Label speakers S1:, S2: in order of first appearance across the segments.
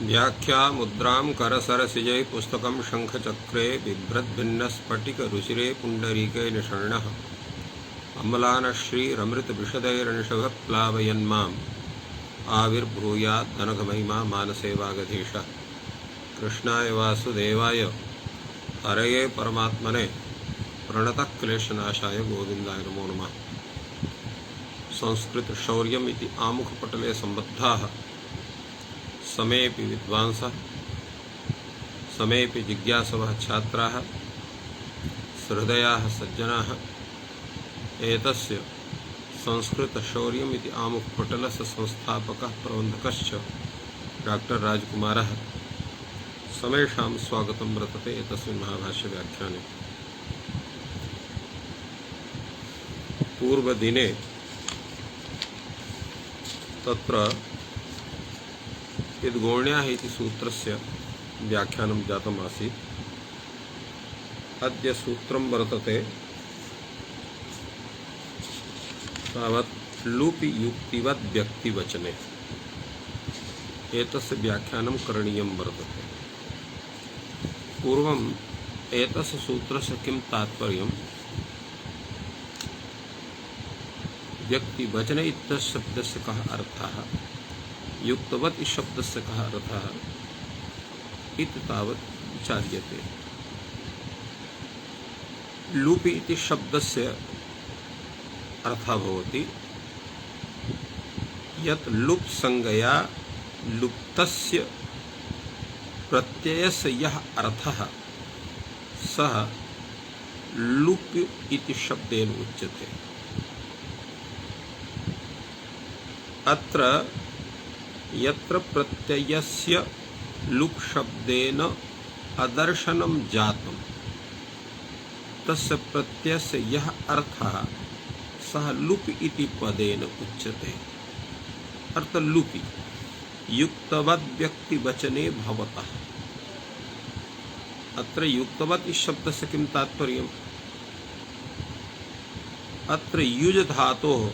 S1: व्याख्या मुद्रां करसरसिजै पुस्तकं शंखचक्रे बिभ्रद्भिन्नस्फटिकरुचिरे पुण्डरीके निषण्णः अम्लानश्रीरमृतविशदैरंशवः प्लावयन्माम् आविर्भूयाद्दनघमहिमा मानसे वागधीशः। कृष्णाय वासुदेवाय हरये परमात्मने प्रणतः क्लेशनाशाय गोविन्दाय नमो नमः। संस्कृत शौर्यम् इति आमुखपटले सम्बद्धाः समेऽपि विद्वांसः समेऽपि जिज्ञासवः छात्राः सहृदयाः सज्जनाः एतस्य संस्कृतशौर्यम् इति आमुखपटलस्य संस्थापकः प्रबन्धकश्च डॉक्टर राजकुमारः समेषां स्वागतं वर्तते एतस्मिन् महाभाष्यव्याख्याने। पूर्वदिने तत्र इद्गोण्याः इति सूत्रस्य व्याख्यानं जातम् आसीत्। अद्य सूत्रं वर्तते तावत् लुपि युक्तिवद् व्यक्तिवचने। एतस्य व्याख्यानं करणीयं वर्तते। पूर्वम् एतस्य सूत्रस्य किं तात्पर्यं, व्यक्तिवचने इत्यस्य शब्दस्य कः अर्थः, युक्तवत् इस शब्दस्य कः अर्थः इति तावत् विचार्यते। लुपि इति शब्दस्य अर्थः भवति यत् लुप् संज्ञया लुप्तस्य प्रत्ययस्य यः अर्थः सः लुप् इति शब्देन उच्यते। अत्र यत्र प्रत्ययस्य लुप् शब्देन अदर्शनं जातं तस्य प्रत्ययस्य यः अर्थः सः लुप् इति पदेन उच्यते। अर्थ लुपि युक्तवद् व्यक्तिवचने भवतः। अत्र युक्तवत् इस शब्दस्य किं तात्पर्यम्, अत्र युज धातोः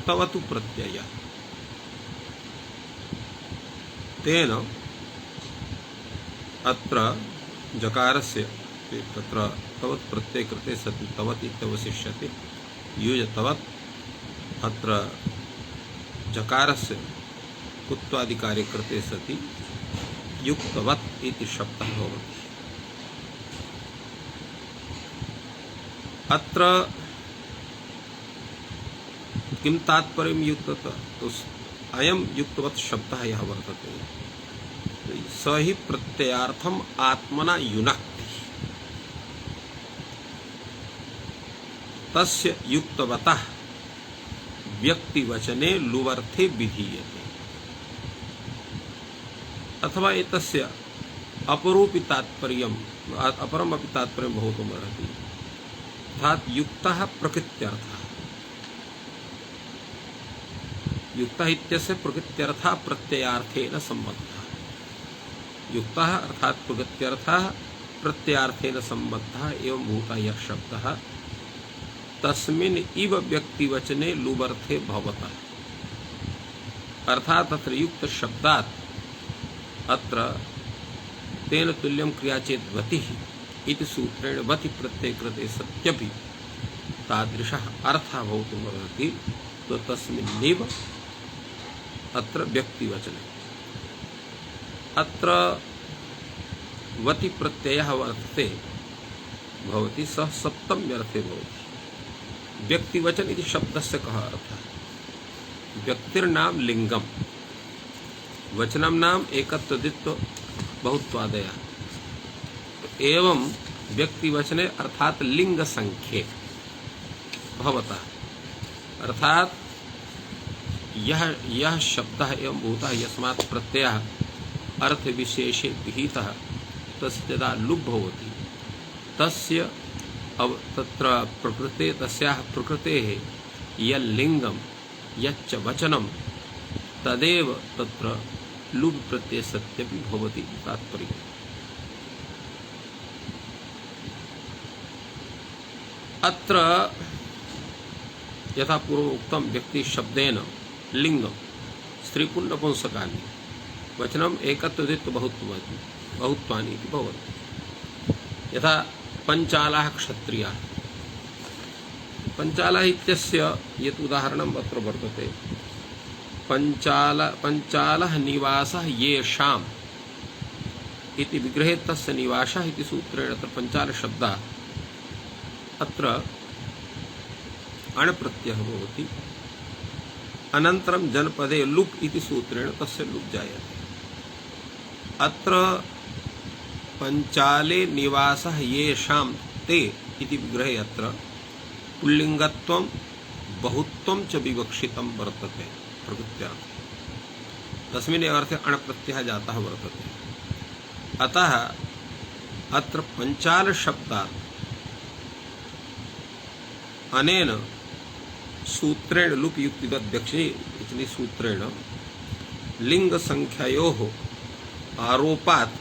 S1: तवतु प्रत्ययः, तेन अत्र जकारस्य तत्र तवत् प्रत्यय कृते सति तवत् इत्यवशिष्यते। युज तवत् अत्र जकारस्य कुत्वादिकार्ये कृते सति युक्तवत् इति शब्दः भवति। अत्र किं तात्पर्यं युक्तवत्, तो अयं युक्तवत् शब्दः यः वर्तते स हि प्रत्ययार्थम् आत्मना युनक्ति। तस्य युक्तवतः व्यक्तिवचने लुवर्थे विधीयते। अथवा एतस्य अपरोपि तात्पर्यम् अपरमपि तात्पर्यं भवितुमर्हति। अर्थात् युक्तः प्रकृत्यर्थः, युक्तः इत्यस्य प्रकृत्यर्थः प्रत्ययार्थेन सम्बद्धः। युक्तः अर्थात् प्रकृत्यर्थः प्रत्ययार्थेन सम्बद्धः एवं भूतः यः शब्दः तस्मिन् इव व्यक्तिवचने लुवर्थे भवतः। अर्थात् अत्र युक्त शब्दात् अत्र तेन तुल्यं क्रिया चेत् वतिः इति सूत्रेण वति प्रत्ययकृते सत्यपि तादृशः अर्थः भवितुमर्हति। तो तस्मिन्नेव अत्र व्यक्तिवचने अत्र वति प्रत्ययः वर्तते भवति, सः सप्तम्यर्थे भवति। व्यक्तिवचन इति शब्दस्य कः अर्थः, व्यक्तिर्नाम लिंगम वचनं नाम एकत्वदित्व बहुत्वादयः। एवं व्यक्तिवचने अर्थात लिंग संख्ये भवतः। अर्थात यह शब्दः एवं भूतः यस्मात् प्रत्ययः अर्थ विशेषे विहितः तस्य यदा लुप् भवति तस्य तत्र प्रकृते तस्याः प्रकृतेः यल्लिङ्गं यच्च वचनं तदेव तत्र लुप् प्रत्यय सत्यपि भवति तात्पर्यम्। अत्र यथा पूर्व उक्तं व्यक्ति शब्देन लिंगम स्त्री पुंनपुंसकानि वचनम एकत्वदित्व बहुत्वानि इति भवति। यथा पंचालाः क्षत्रियाः, पंचाला इत्यस्य यत् उदाहरणम् अत्र वर्तते, पंचालः निवासः येषाम् इति विग्रहे तस्य निवासः इति सूत्रेण अत्र पंचाल शब्दः अत्र अणप्रत्ययः भवति। अनन्तरं जनपदे लुप् इति सूत्रेण तस्य लुप् जायते। अत्र पंचाले निवासः येषां ते इति विग्रहे अत्र पुल्लिङ्गत्वं बहुत्वं च विवक्षितं वर्तते प्रकृत्यार्थे, तस्मिन् अर्थे अणप्रत्ययः जातः वर्तते। अतः अत्र पंचाल शब्दात् अनेन सूत्रेण लुप् युक्तिवद्व्यक्षे इति सूत्रेण लिंग संख्यायोः आरोपात्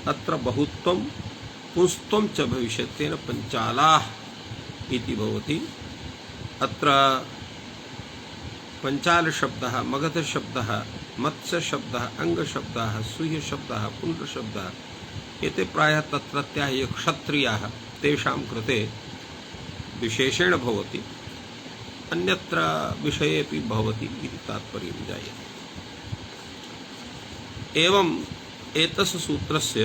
S1: अत्र बहुत्वं पुंस्त्वं च भविष्यति, तेन पंचालाः इति भवति। अत्र पंचाल शब्दः, मगध शब्दः, मत्स्य शब्दः, अंग शब्दः, सूह्य शब्दः, पुण्ड्र शब्दः, एते प्रायः तत्रत्याः ये क्षत्रियाः तेषां कृते विशेषेण भवति, अन्यत्र विषयेपि भवति इति तात्पर्यं जायते। एवं एतस्य सूत्रस्य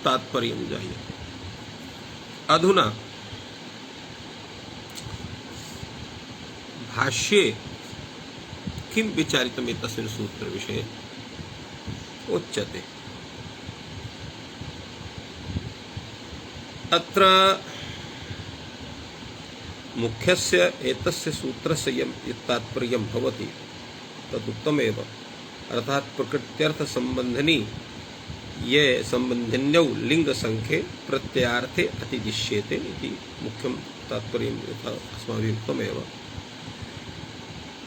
S1: तात्पर्यं जायते। अधुना भाष्ये किं विचारितम् एतस्मिन् सूत्रविषये उच्यते। अत्र मुख्यस्य एतस्य सूत्रस्य यत् तात्पर्यं भवति तदुक्तमेव, अर्थात् प्रकृत्यर्थ संबंधिनी ये संबंधिन्यौ लिंग संख्ये प्रत्ययार्थे अतिदिश्येते इति मुख्यं तात्पर्यं यथा अस्माभिः उक्तमेव।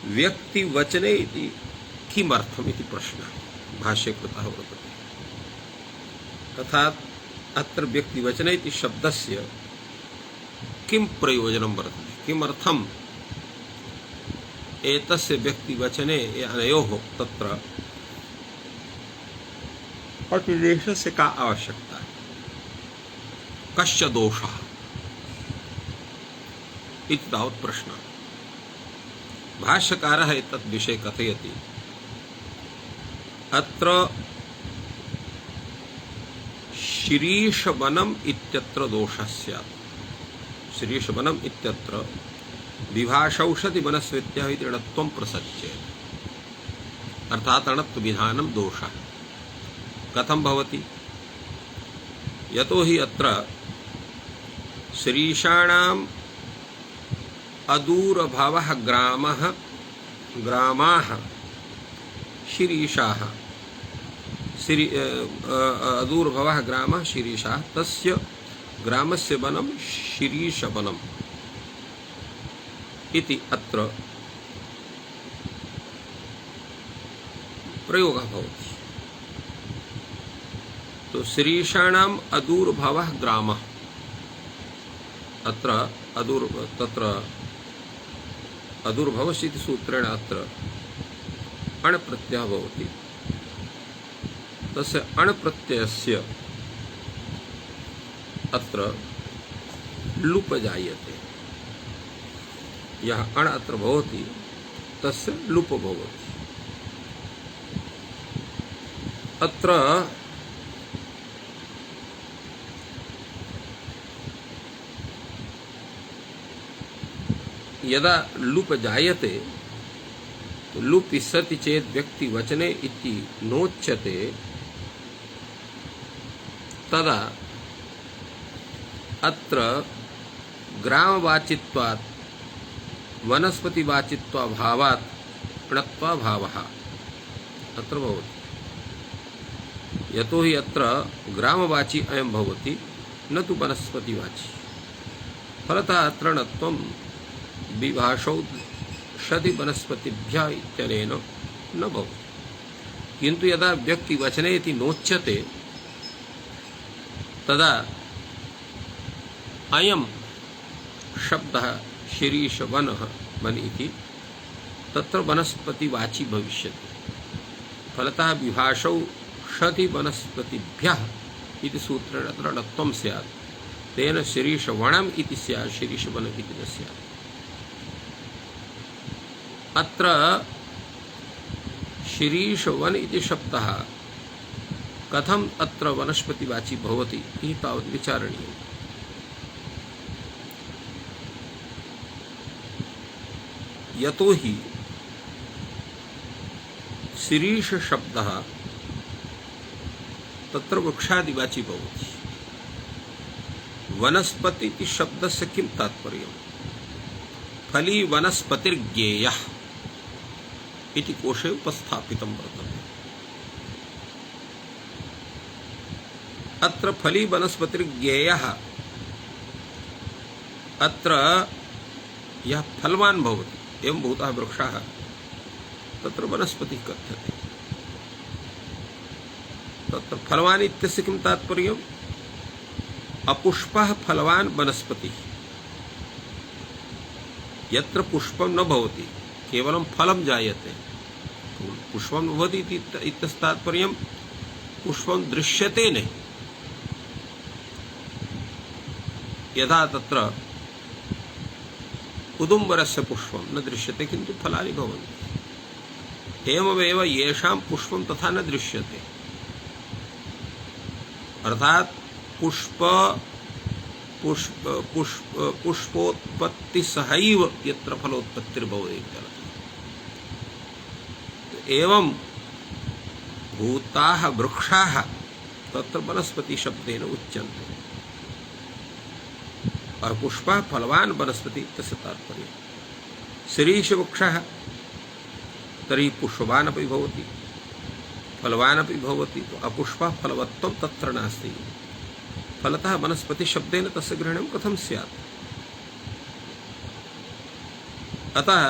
S1: व्यक्तिवचने इति किमर्थम् इति प्रश्नः भाष्ये कृतः वर्तते। अर्थात् अत्र व्यक्तिवचने इति शब्दस्य किं प्रयोजनं वर्तते, किमर्थम् एतस्य व्यक्तिवचने अनयोः तत्र अतिदेशस्य का आवश्यकता है, कस्य दोषः इति तावत् प्रश्नः। भाष्यकारः एतत् विषये कथयति। अत्र शिरीषवनम् इत्यत्र दोषः स्यात्। शिरीषवनम् इत्यत्र विभाषौषधि वनस्पत्याः इति णत्वं प्रसज्येत, अर्थात् अणत्व विधानं दोषः। कथं भवति? यतो हि अत्र शिरीषाणाम् अदूरभावः ग्रामाः शिरीषाः, अदूरभावः ग्रामः शिरीषाः, तस्य ग्रामस्य वनं शिरीषवनम् इति अत्र प्रयोगः भवति। तो शिरीषाणाम् अदूरभावः ग्रामः, अत्र तत्र अदूरभावस्य इति सूत्रेण अत्र अणप्रत्ययः भवति। तस्य अणप्रत्ययस्य अत्र लुप् जायते। यः अण अत्र भवति तस्य लुप् भवति। अत्र यदा लुप् जायते तो लुप् सति चेत् व्यक्तिवचने इति नोच्यते, तदा अत्र ग्रामवाचित्वात् वनस्पतिवाचित्वाभावात् णत्वाभावः अत्र भवति। यतो हि अत्र ग्रामवाची अयं भवति, न तु वनस्पतिवाची। फलतः अत्र णत्वं विभाषौषधि वनस्पतिभ्यः इत्यनेन न भवति। किन्तु यदा व्यक्तिवचने इति नोच्यते तदा अयं शब्दः शिरीषवनः वन इति तत्र वनस्पतिवाची भविष्यति। फलतः विभाषौ षति वनस्पतिभ्यः इति सूत्रेण अत्र णत्वं स्यात्। तेन शिरीषवणम् इति स्यात्, शिरीषवनम् इति न स्यात्। अत्र शिरीषवन इति शब्दः कथम अत्र वनस्पतिवाची भवति इति तावत् विचारणीयम्। यतो हि शिरीष शब्दः तत्र वृक्षादिवाची भवति। वनस्पति इति शब्दस्य किं तात्पर्यम्? फली वनस्पतिर्ज्ञेयः इति कोशे उपस्थापितं वर्तते। अत्र फली वनस्पतिर्ज्ञेयः, अत्र यः फलवान् भवति एवं भूतः वृक्षः तत्र वनस्पतिः कथ्यते। तत्र फलवान् इत्यस्य किं तात्पर्यम्? अपुष्पः फलवान् वनस्पतिः। यत्र पुष्पं न भवति, केवलं फलं जायते, पुष्पं न भवति इत्यस्य तात्पर्यं पुष्पं दृश्यते नहीं। यथा तत्र उदुम्बरस्य पुष्पं न दृश्यते किन्तु फलानि भवन्ति, एवमेव येषां पुष्पं तथा न दृश्यते। अर्थात पुष्पोत्पत्ति सहैव यत्र फलोत्पत्तिर्भवति। एवं भूताः वृक्षाः तत्र वनस्पति शब्देन उच्यन्ते। और पुष्पः फलवान् वनस्पति तस्य तात्पर्यम्। शिरीषवृक्षः तर्हि पुष्पवान् अपि भवति, फलवान् अपि भवति। तो अपुष्पः फलवत्वं तत्र नास्ति। फलतः वनस्पति शब्देन तस्य ग्रहणं कथं स्यात्? अतः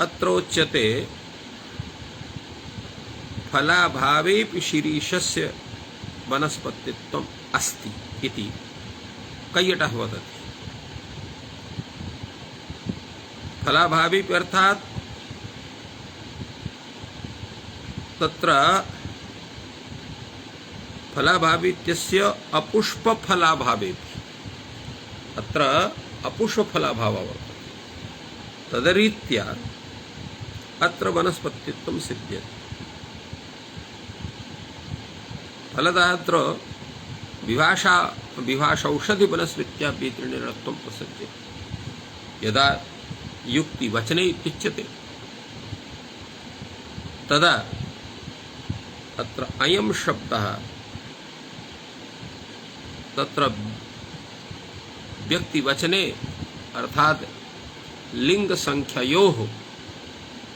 S1: अत्रोच्यते फलाभावेपि शिरीषस्य वनस्पतित्वम् अस्ति इति कैयटः वदति। फलाभावेपि अर्थात् तत्र फलाभावी इत्यस्य अपुष्पफलाभावेपि अत्र अपुष्पफलाभावः वर्तते। तदरीत्या अत्र वनस्पतित्वं सिद्ध्यति। फलतः अत्र विभाषौषधिवनस्पत्या व्यतिरिक्तत्वं प्रसज्यते। यदा युक्तिवचने इत्युच्यते तदा अत्र अयं शब्दः तत्र व्यक्तिवचने अर्थात लिंग संख्ययोः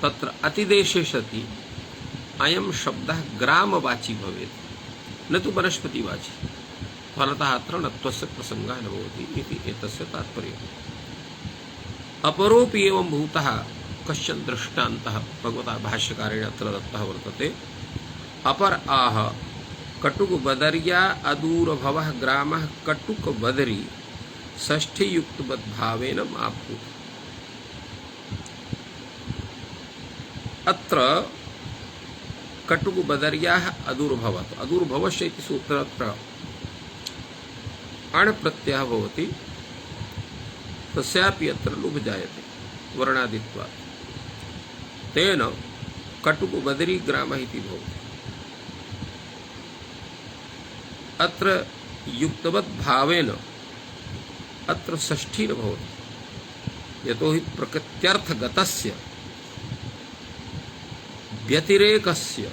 S1: तत्र अतिदेशे सति अयं शब्दः ग्रामवाची भवेत्, न तु वनस्पतिवाची। फलतः अत्र नत्वस्य प्रसंगः न भवति इति एतस्य तात्पर्यम्। अपरोपि एवं भूतः कश्चन दृष्टान्तः भगवता भाष्यकारेण अत्र दत्तः वर्तते। अपर आह कटुकबदर्या अदूरभवः ग्रामः कटुकबदरी षष्ठीयुक्तवद्भावेन माभूत्। अत्र कटुकबदर्याः अदूरभवत्, अदूरभवस्य इति सूत्रत्र अण् प्रत्ययः भवति, तस्यापि अत्र लुभ जायते वर्णादित्वात्। तेन कटुकबदरी ग्रामः इति भवति। अत्र युक्तवद्भावेन अत्र षष्ठी न भवति। यतो हि प्रकृत्यर्थगतस्य व्यतिरेकस्य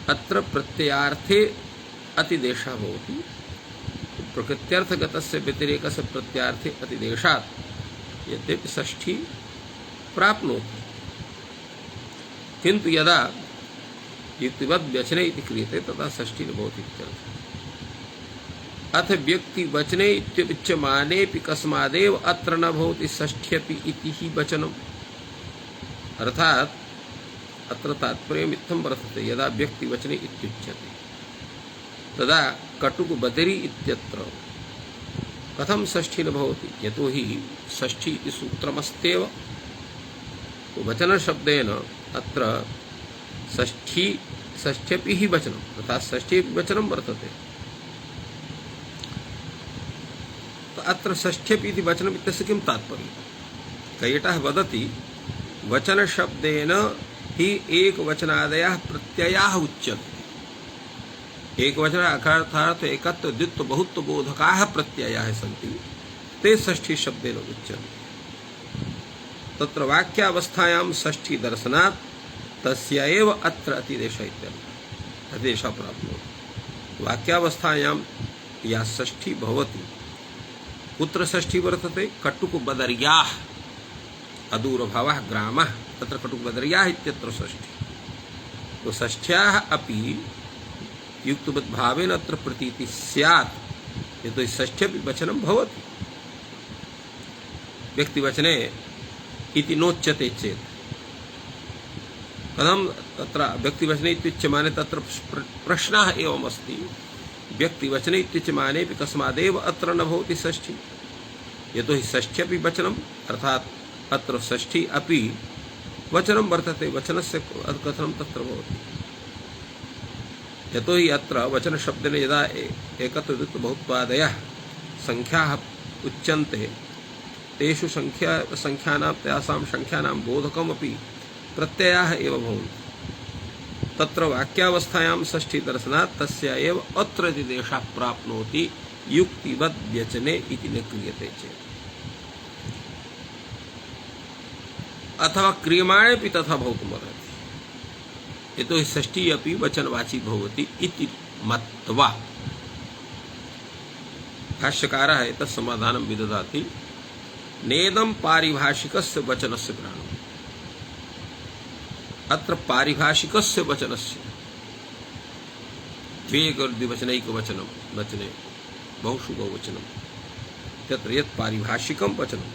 S1: अत्र प्रत्ययार्थे अतिदेशः भवति। प्रकृत्यर्थगतस्य व्यतिरेकस्य प्रत्यार्थे अतिदेशात् यद्यपि षष्ठी प्राप्नोति, किन्तु यदा युक्तिवद् व्यचने इति क्रियते तदा षष्ठी न भवति इत्यर्थः। अथ व्यक्तिवचने इत्युच्यमानेऽपि कस्मादेव अत्र न भवति षष्ठ्यपि इति हि वचनम्। अर्थात अत्र तात्पर्यम् इत्थं वर्तते, यदा व्यक्तिवचने इत्युच्यते तदा कटुकबदरी इत्यत्र कथं षष्ठी न भवति? यतो हि षष्ठी इति सूत्रमस्त्येव, तो वचन शब्देन अत्र षष्ठ्यपि हि वचनम् अर्थात् षष्ठ्यपि वचनं वर्तते। अत्र षष्ठ्यपि इति वचनम् इत्यस्य किं तात्पर्यं? कैयटः वदति वचन शब्देन हि एकवचनादयः प्रत्ययाः उच्यन्ते। एकवचन अर्थात् एकत्व द्वित्व बहुत्व बोधकाः प्रत्ययाः सन्ति, ते षष्ठी शब्देन उच्यन्ते। तत्र वाक्यावस्थायां षष्ठी दर्शनात् तस्य एव अत्र अतिदेशः इत्यर्थः, अतिदेशः प्राप्नोति। वाक्यावस्थायां या षष्ठी भवति, कुत्र षष्ठी वर्तते? कटुकबदर्याः, अदूरभावः ग्रामः, तत्र कटुकबदर्याः इत्यत्र षष्ठी। तो षष्ठ्याः अपि युक्तवद्भावेन अत्र प्रतीतिः स्यात्, यतो हि षष्ठ्यपि वचनं भवति। व्यक्तिवचने इति नोच्यते चेत् कथं तत्र व्यक्तिवचने इत्युच्यमाने तत्र प्रश्नः एवम् अस्ति, व्यक्तिवचने इत्युच्यमानेऽपि कस्मादेव अत्र न भवति षष्ठी? यतो हि षष्ठ्यपि वचनम् अर्थात् अत्र षष्ठी अपि वचनं वर्तते, वचनस्य कथनं तत्र भवति? यतो हि अत्र वचनशब्देन यदा एकत्व बहुत्वादयः संख्याः उच्यन्ते, तेषु संख्यानां तासां संख्यानां बोधकमपि प्रत्ययाः एव भवन्ति। तत्र वाक्यावस्थायां षष्ठी दर्शनात् तस्य एव अत्र निर्देशः प्राप्नोति युक्तिवद् व्यचने इति न क्रियते चेत्। अथवा क्रियमाणेऽपि तथा भवितुमर्हति, यतो हि षष्ठी अपि वचनवाची भवति इति मत्वा। भाष्यकारः एतत् समाधानं विदधाति। नेदं पारिभाषिकस्य वचनस्य ग्रहणम्। अत्र पारिभाषिकस्य वचनस्य द्विवचनैकवचनं वचने बहुषु बहुवचनं, तत्र यत् पारिभाषिकं वचनं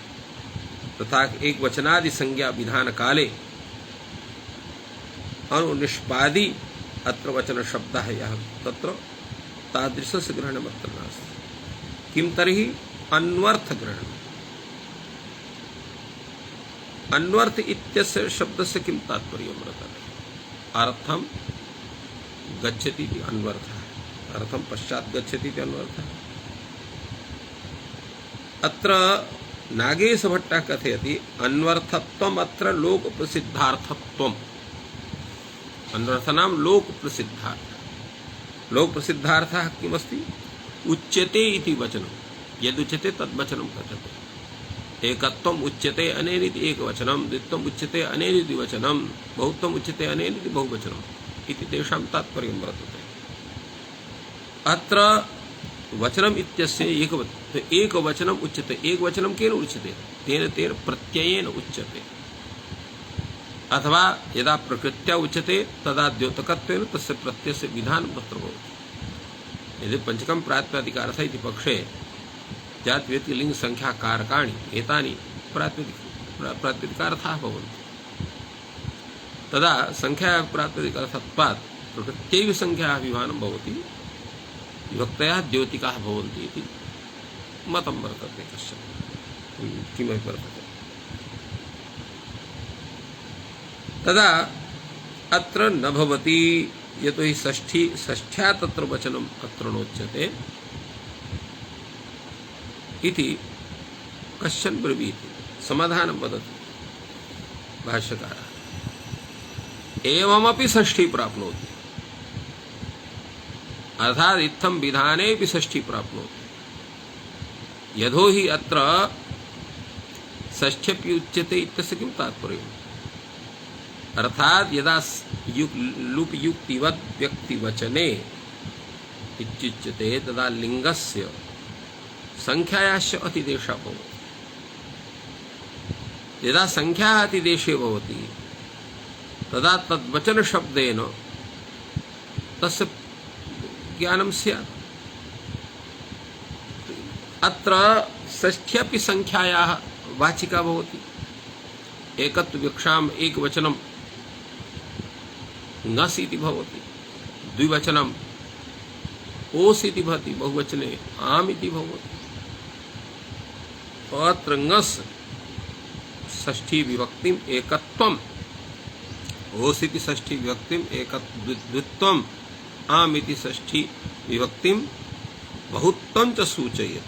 S1: तथा एक वचनादि संज्ञा विधान काले अनुनिष्पादि अत्र वचन शब्दः यः तत्र तादृशस्य ग्रहणमत्र नास्ति। किं तर्हि अन्वर्थ ग्रहणम्। अन्वर्थ इत्यस्य शब्दस्य किं तात्पर्यं वर्तते? अर्थं गच्छति इति अन्वर्थः, अर्थं पश्चात् गच्छति इति अन्वर्थः। अत्र नागेशभट्टः कथयति अन्वर्थत्वम् अत्र लोकप्रसिद्धार्थत्वम्। अन्वर्थनां लोकप्रसिद्धार्थः। लोकप्रसिद्धार्थः किमस्ति? उच्यते इति वचनं, यदुच्यते तद्वचनं कथ्यते। एकत्वम् उच्यते अनेन इति एकवचनं, द्वित्वम् उच्यते अनेन इति वचनं, बहुत्वम् उच्यते अनेन इति बहुवचनम् इति तेषां तात्पर्यं वर्तते। अत्र वचनम् इत्यस्य एकवचनम् उच्यते। एकवचनं केन उच्यते? तेन तेन प्रत्ययेन उच्यते। अथवा यदा प्रकृत्या उच्यते तदा द्योतकत्वेन तस्य प्रत्ययस्य विधानं तत्र भवति। यदि पंचकं प्रातिपदिकार्थः इति पक्षे जाति लिंग संख्या कारकाणि एतानि प्रातिपदिकार्थाः भवन्ति, तदा संख्या प्रातिपदिकार्थत्वात् प्रकृत्यैव संख्याः विधानं भवति, विभक्तयः द्योतिकाः भवन्ति इति मतं वर्तते। कश्चन किमपि वर्तते। तदा अत्र न भवति, यतो हि षष्ठ्या तत्र वचनम् अत्र नोच्यते इति कश्चन ब्रवीति। समाधानं वदति भाष्यकारः। एवमपि षष्ठी प्राप्नोति, अर्थात् इत्थं विधानेऽपि षष्ठी प्राप्नोति। यतो हि अत्र षष्ठ्यपि उच्यते इत्यस्य किं तात्पर्यम्? अर्थात् यदा लुप् युक्तिवद् व्यक्तिवचने इत्युच्यते तदा लिंगस्य संख्यायाश्च अतिदेशः भवति। यदा संख्या अतिदेशे भवति तदा तद्वचन शब्देन तस्य ज्ञानं स्यात्। अत्र षष्ठ्यपि संख्यायाः वाचिका भवति। एकत्व विवक्षाम् एकवचनं ङस् इति भवति, द्विवचनं ओस् इति भवति, बहुवचने आम् इति भवति। अत्र ङस् षष्ठी विभक्तिम एकत्वम, ओसिति षष्ठी विभक्तिम द्वित्वम, आमिति षष्ठी विभक्तिम बहुत्वं च सूचयति।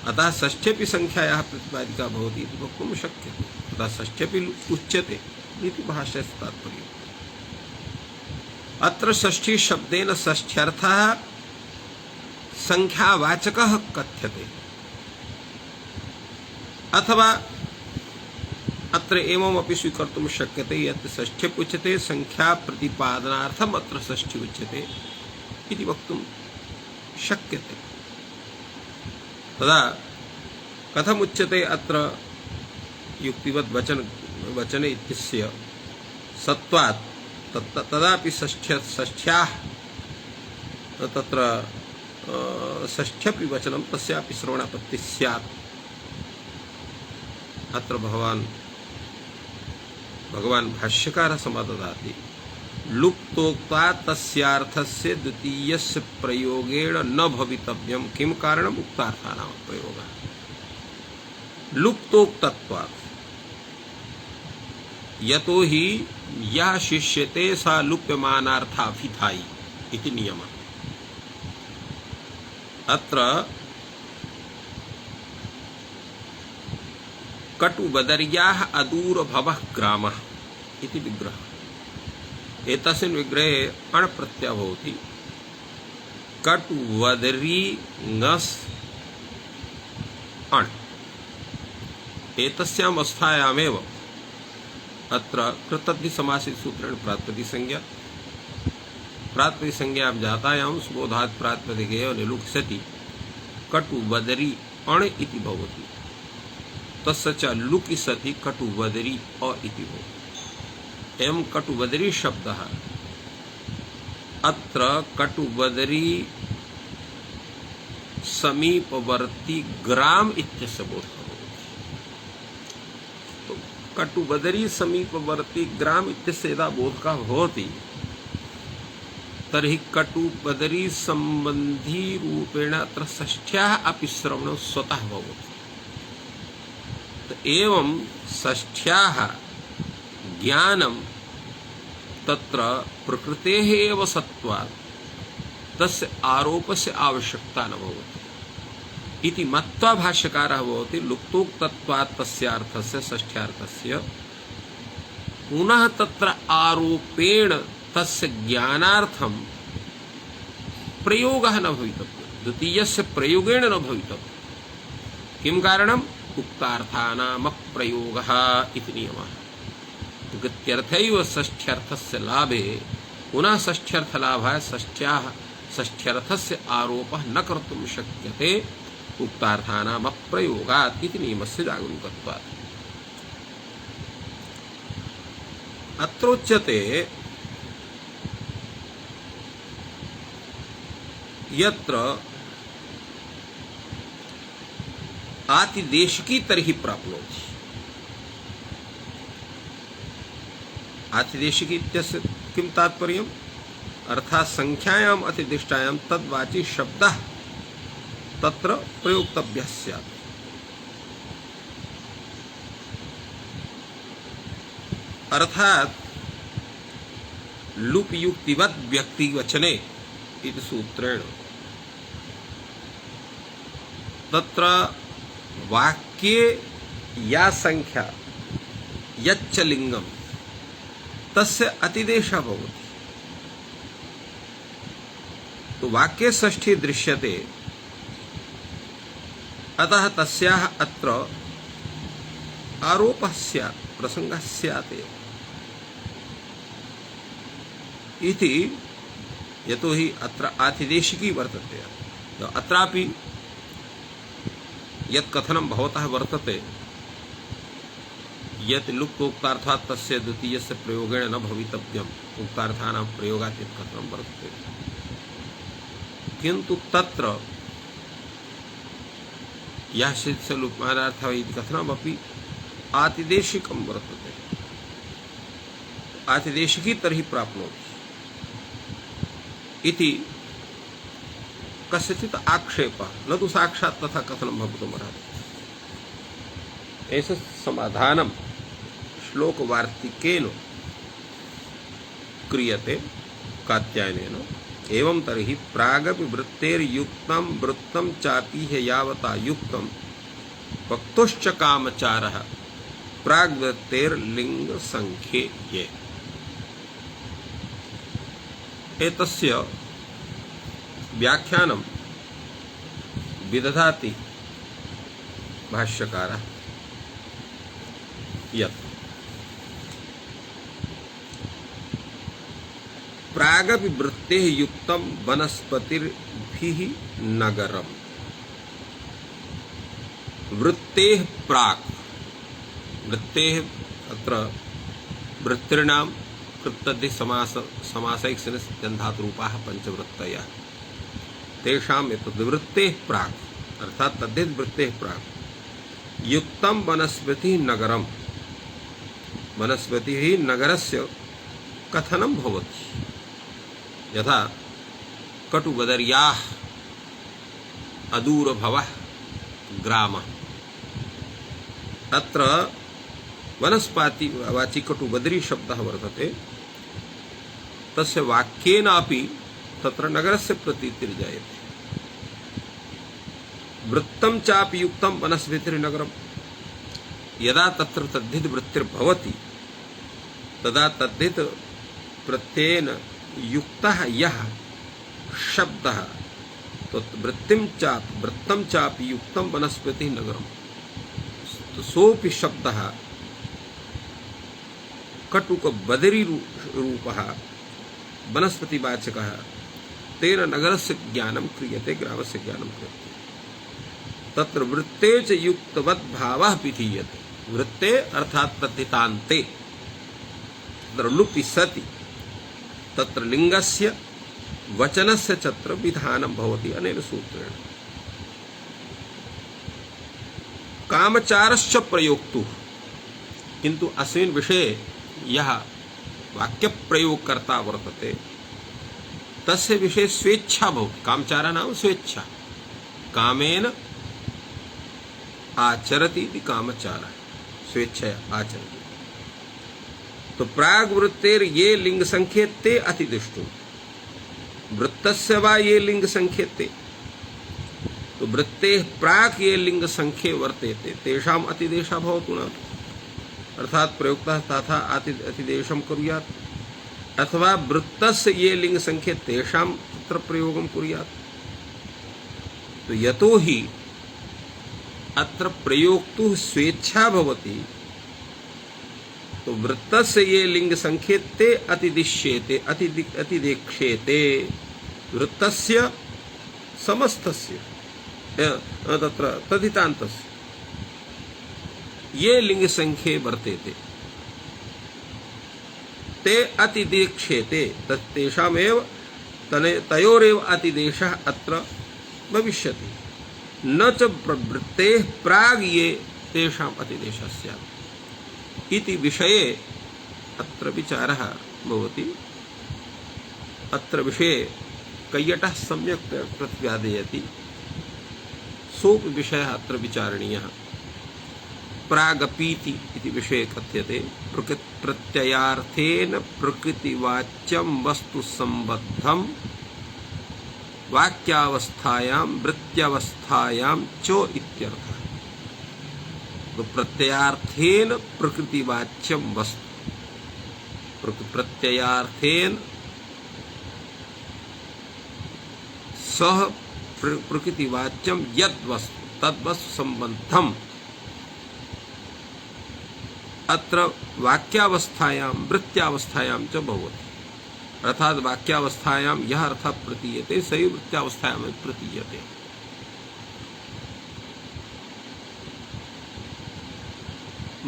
S1: अतः षष्ठ्यपि संख्यायाः प्रतिपादिका भवति इति वक्तुं शक्यते। अतः षष्ठ्यपि उच्यते इति भाष्यस्य तात्पर्यम्। अत्र षष्ठी शब्देन षष्ठ्यर्थः संख्यावाचकः कथ्यते, अथवा अत्र एवमपि स्वीकर्तुं शक्यते यत् षष्ठ्यपि उच्यते संख्या प्रतिपादनार्थम् अत्र षष्ठी उच्यते इति वक्तुं शक्यते। तदा कथम उच्यते अत्र युक्तिवत् वचने इत्यस्य सत्वात् तदापि षष्ठ्याः तत्र षष्ठ्यपि वचनं तस्यापि श्रवणापत्तिः स्यात्। अत्र भगवान् भाष्यकारः समाददाति, लुप्तोक्ता तस्यार्थस्य द्वितीयस्य प्रयोगेण न भवितव्यं, किं कारणम् उक्तार्थानां प्रयोगः। लुप्तोक्तत्वात्, यतो हि यः शिष्यते सा लुप्यमानार्थाभिधायी इति नियमः। अत्र कटुबदर्याः अदूरभवः ग्रामः इति विग्रहः। एतस्मिन् विग्रहे अण् प्रत्ययः भवति। कटुवदरी ङस् अण्, एतस्याम् अवस्थायामेव अत्र कृतद्धिसमासितसूत्रेण प्रातिपदिकसंज्ञा, प्रातिपदिकसंज्ञां जातायां सुबोधात् प्रातिपदिके एव निलुक्ष्यति कटुवदरी अण् इति भवति। तस्य च लुकि सति कटुवदरी अ इति भवति। एवं कटुवदरी शब्दः अत्र कटुवदरी समीपवर्ती ग्राम इत्यस्य बोधः भवति। तो कटुवदरी समीपवर्ती ग्राम इत्यस्य यदा बोधः भवति तर्हि कटुबदरी संबंधी रूपेण अत्र षष्ठ्याः अपि श्रवणं स्वतः भवति। तो एवं षष्ठ्याः ज्ञानं तत्र प्रकृतेः एव सत्त्वात् तस्य आरोपस्य आवश्यकता न भवति इति मत्वा भाष्यकारः भवति लुप्तोक्तत्वात् तस्यार्थस्य षष्ठ्यार्थस्य पुनः तत्र आरोपेण तस्य ज्ञानार्थं प्रयोगः न भवितव्यः, द्वितीयस्य प्रयोगेण न भवितव्यः। किं कारणम्? उक्तार्थानामप्रयोगः इति नियमः। गत्यर्थैव षष्ठ्यर्थस्य लाभे पुनः षष्ठ्यर्थलाभाय षष्ठ्यर्थस्य आरोपः न कर्तुं शक्यते उक्तार्थानामप्रयोगात् इति नियमस्य जागरूकत्वात्। अत्रोच्यते यत्र आतिदेशिकी तर्हि प्राप्नोति। आतिदेशिकी इत्यस्य किं तात्पर्यम्? अर्थात् संख्यायाम् अतिदिष्टायां तद्वाची शब्दः तत्र प्रयोक्तव्यः स्यात्। अर्थात् लुपयुक्तिवत् व्यक्तिवचने इति सूत्रेण तत्र वाक्ये या संख्या यच्च लिंगम तस्य अतिदेशः भवति। तो वाक्ये षष्ठी दृश्यते, अतः तस्याः अत्र आरोपः स्यात्, प्रसंगः स्यात् इति, यतो हि अत्र आतिदेशिकी वर्तते। अत्रापि यत् कथनं भवतः वर्तते यत् लुप्तोक्तार्थात् तस्य द्वितीयस्य प्रयोगेण न भवितव्यम् उक्तार्थानां प्रयोगात् यत् कथनं वर्तते, किन्तु तत्र याश्चित् लुप्यमानार्थः इति कथनमपि आतिदेशिकं वर्तते। आतिदेशिकी तर्हि प्राप्नोति इति कस्यचित् आक्षेपः, न तु साक्षात् तथा कथनं भवितुमर्हति। ऐसे समाधानम श्लोकवार्तिकेन क्रियते कात्यायनेन। एवं तर्हि प्रागपि वृत्तेर्युक्तं वृत्तं चापि यावता युक्तं वक्तुश्च कामचारः प्राग्वृत्तेर्लिंग संख्ये ये। एतस्य व्याख्यानं विदधाति भाष्यकारः यत् प्रागपि वृत्तेः युक्तं वनस्पतिर्भिः नगरम्। वृत्तेः प्राक्, वृत्तेः अत्र वृत्तिर्नां कृत्तद्धि समासैक्सिनस्यन्धातुरूपाः पञ्चवृत्तयः तेषाम् एतद् वृत्तेः प्राक् अर्थात् तद्धित् वृत्तेः प्राक् युक्तं वनस्पतिः नगरम्। वनस्पतिः नगरस्य कथनं भवति। यथा कटुबदर्याः अदूरभवः ग्रामः। अत्र वनस्पतिवाची कटुबदरी शब्दः वर्तते। तस्य वाक्येनापि तत्र नगरस्य प्रतीतिर्जायते। वृत्तं चापि युक्तं वनस्पतिर्नगरम्। यदा तत्र तद्धित् वृत्तिर्भवति तदा तद्धित् प्रत्ययेन युक्तः यः शब्दः तो वृत्तं चापि युक्तं वनस्पतिः नगरम्। तो सोऽपि शब्दः कटुक बदरी रूपः वनस्पतिवाचकः तेन नगरस्य ज्ञानं क्रियते, ग्रामस्य ज्ञानं क्रियते। तत्र वृत्ते च युक्तवद्भावः विधीयते। वृत्ते अर्थात् तद्धितान्ते तत्र लुपि सति तत्र लिंगस्य वचनस्य चत्र विधानं भवति अनेन सूत्रेण। कामचारश्च प्रयोक्तुः, किन्तु अस्मिन् विषये यः वाक्यप्रयोगकर्ता वर्तते तस्य विषये स्वेच्छा भवति। कामचारः नाम स्वेच्छा, कामेन आचरति इति कामचारः, स्वेच्छया आचरति। तो प्राग्वृत्तेर ये लिंग संख्येते अतिदिष्टु, वृत्तस्य वा ये लिंग संख्येते। तो वृत्तेः प्राक् ये लिंग संख्ये वर्तेते तेषाम् अतिदेशः भवतु न, अर्थात् प्रयुक्तः तथा अतिदेशं कुर्यात्, अथवा वृत्तस्य ये लिंग संख्ये तेषां तत्र प्रयोगं कुर्यात्। तो यतो हि अत्र प्रयोक्तुः स्वेच्छा भवति, तो वृत्तस्य ये लिंग संख्येते अतिदिश्येते अतिदेक्ष्येते। वृत्तस्य समस्तस्य तत्र तदितान्तस्य ये लिंग संख्ये वर्तेते ते अतिदेक्ष्येते, तेषामेव तयोरेव अतिदेशः अत्र भविष्यति। न च प्रवृत्तेः प्राग् ये तेषाम् अतिदेशः स्यात् इति विषये अत्र विचारः भवति। अत्र विषये कैयटः सम्यक् प्रतिपादयति। सोऽपि विषयः अत्र विचारणीयः। प्रागपीति इति विषये कथ्यते। प्रत्ययार्थेन प्रकृतिवाच्यं वस्तु सम्बद्धं वाक्यावस्थायां वृत्त्यावस्थायां च इत्यर्थः। तो प्रत्ययार्थेन प्रकृतिवाच्यं वस्तु, प्रत्ययार्थेन सह प्रकृतिवाच्यं यद् वस्तु तद्वस्तु संबद्धम अत्र वाक्यावस्थायां वृत्त्यावस्थायां च भवति। अर्थात् वाक्यावस्थायां यः अर्थः प्रतीयते सही वृत्त्यावस्थायां प्रतीयते।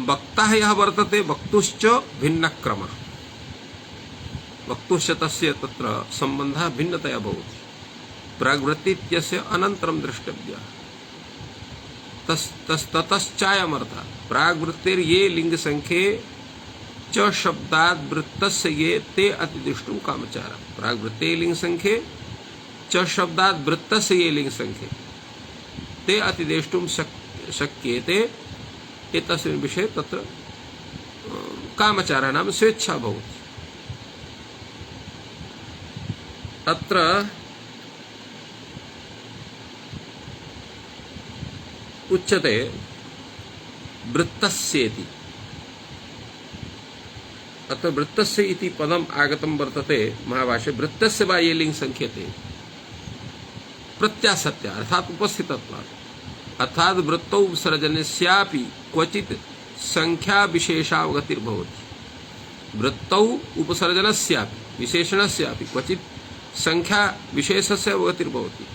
S1: वक्ता यः वर्तते वक्तुश्च भिन्नक्रमः। वक्तुश्च तस्य तत्र सम्बन्धः भिन्नतया भवति। प्राग्वृत्ति इत्यस्य अनन्तरं द्रष्टव्यः। ततश्चायमर्थः प्राग्वृत्तेर् ये लिंग संख्ये च शब्दात् वृत्तस्य ये ते अतिदिष्टुं कामचारः। प्राग्वृत्ते लिंग संख्ये च शब्दात् वृत्तस्य ये लिंग संख्ये ते अतिदेष्टुं शक्येते एतस्मिन् विषये तत्र कामचारः नाम स्वेच्छा भवति। अत्र उच्यते वृत्तस्येति। अत्र वृत्तस्य इति पदम् आगतं वर्तते महाभाष्ये। वृत्तस्य वा ये लिंग संख्यते प्रत्यासत्य अर्थात उपस्थितत्वात्, अर्थात वृत्तौ उपसर्जनस्यापि क्वचित् संख्या विशेषावगतिर्भवति। वृत्तौ उपसर्जनस्यापि विशेषणस्यापि क्वचित् संख्या विशेषस्य अवगतिर्भवति।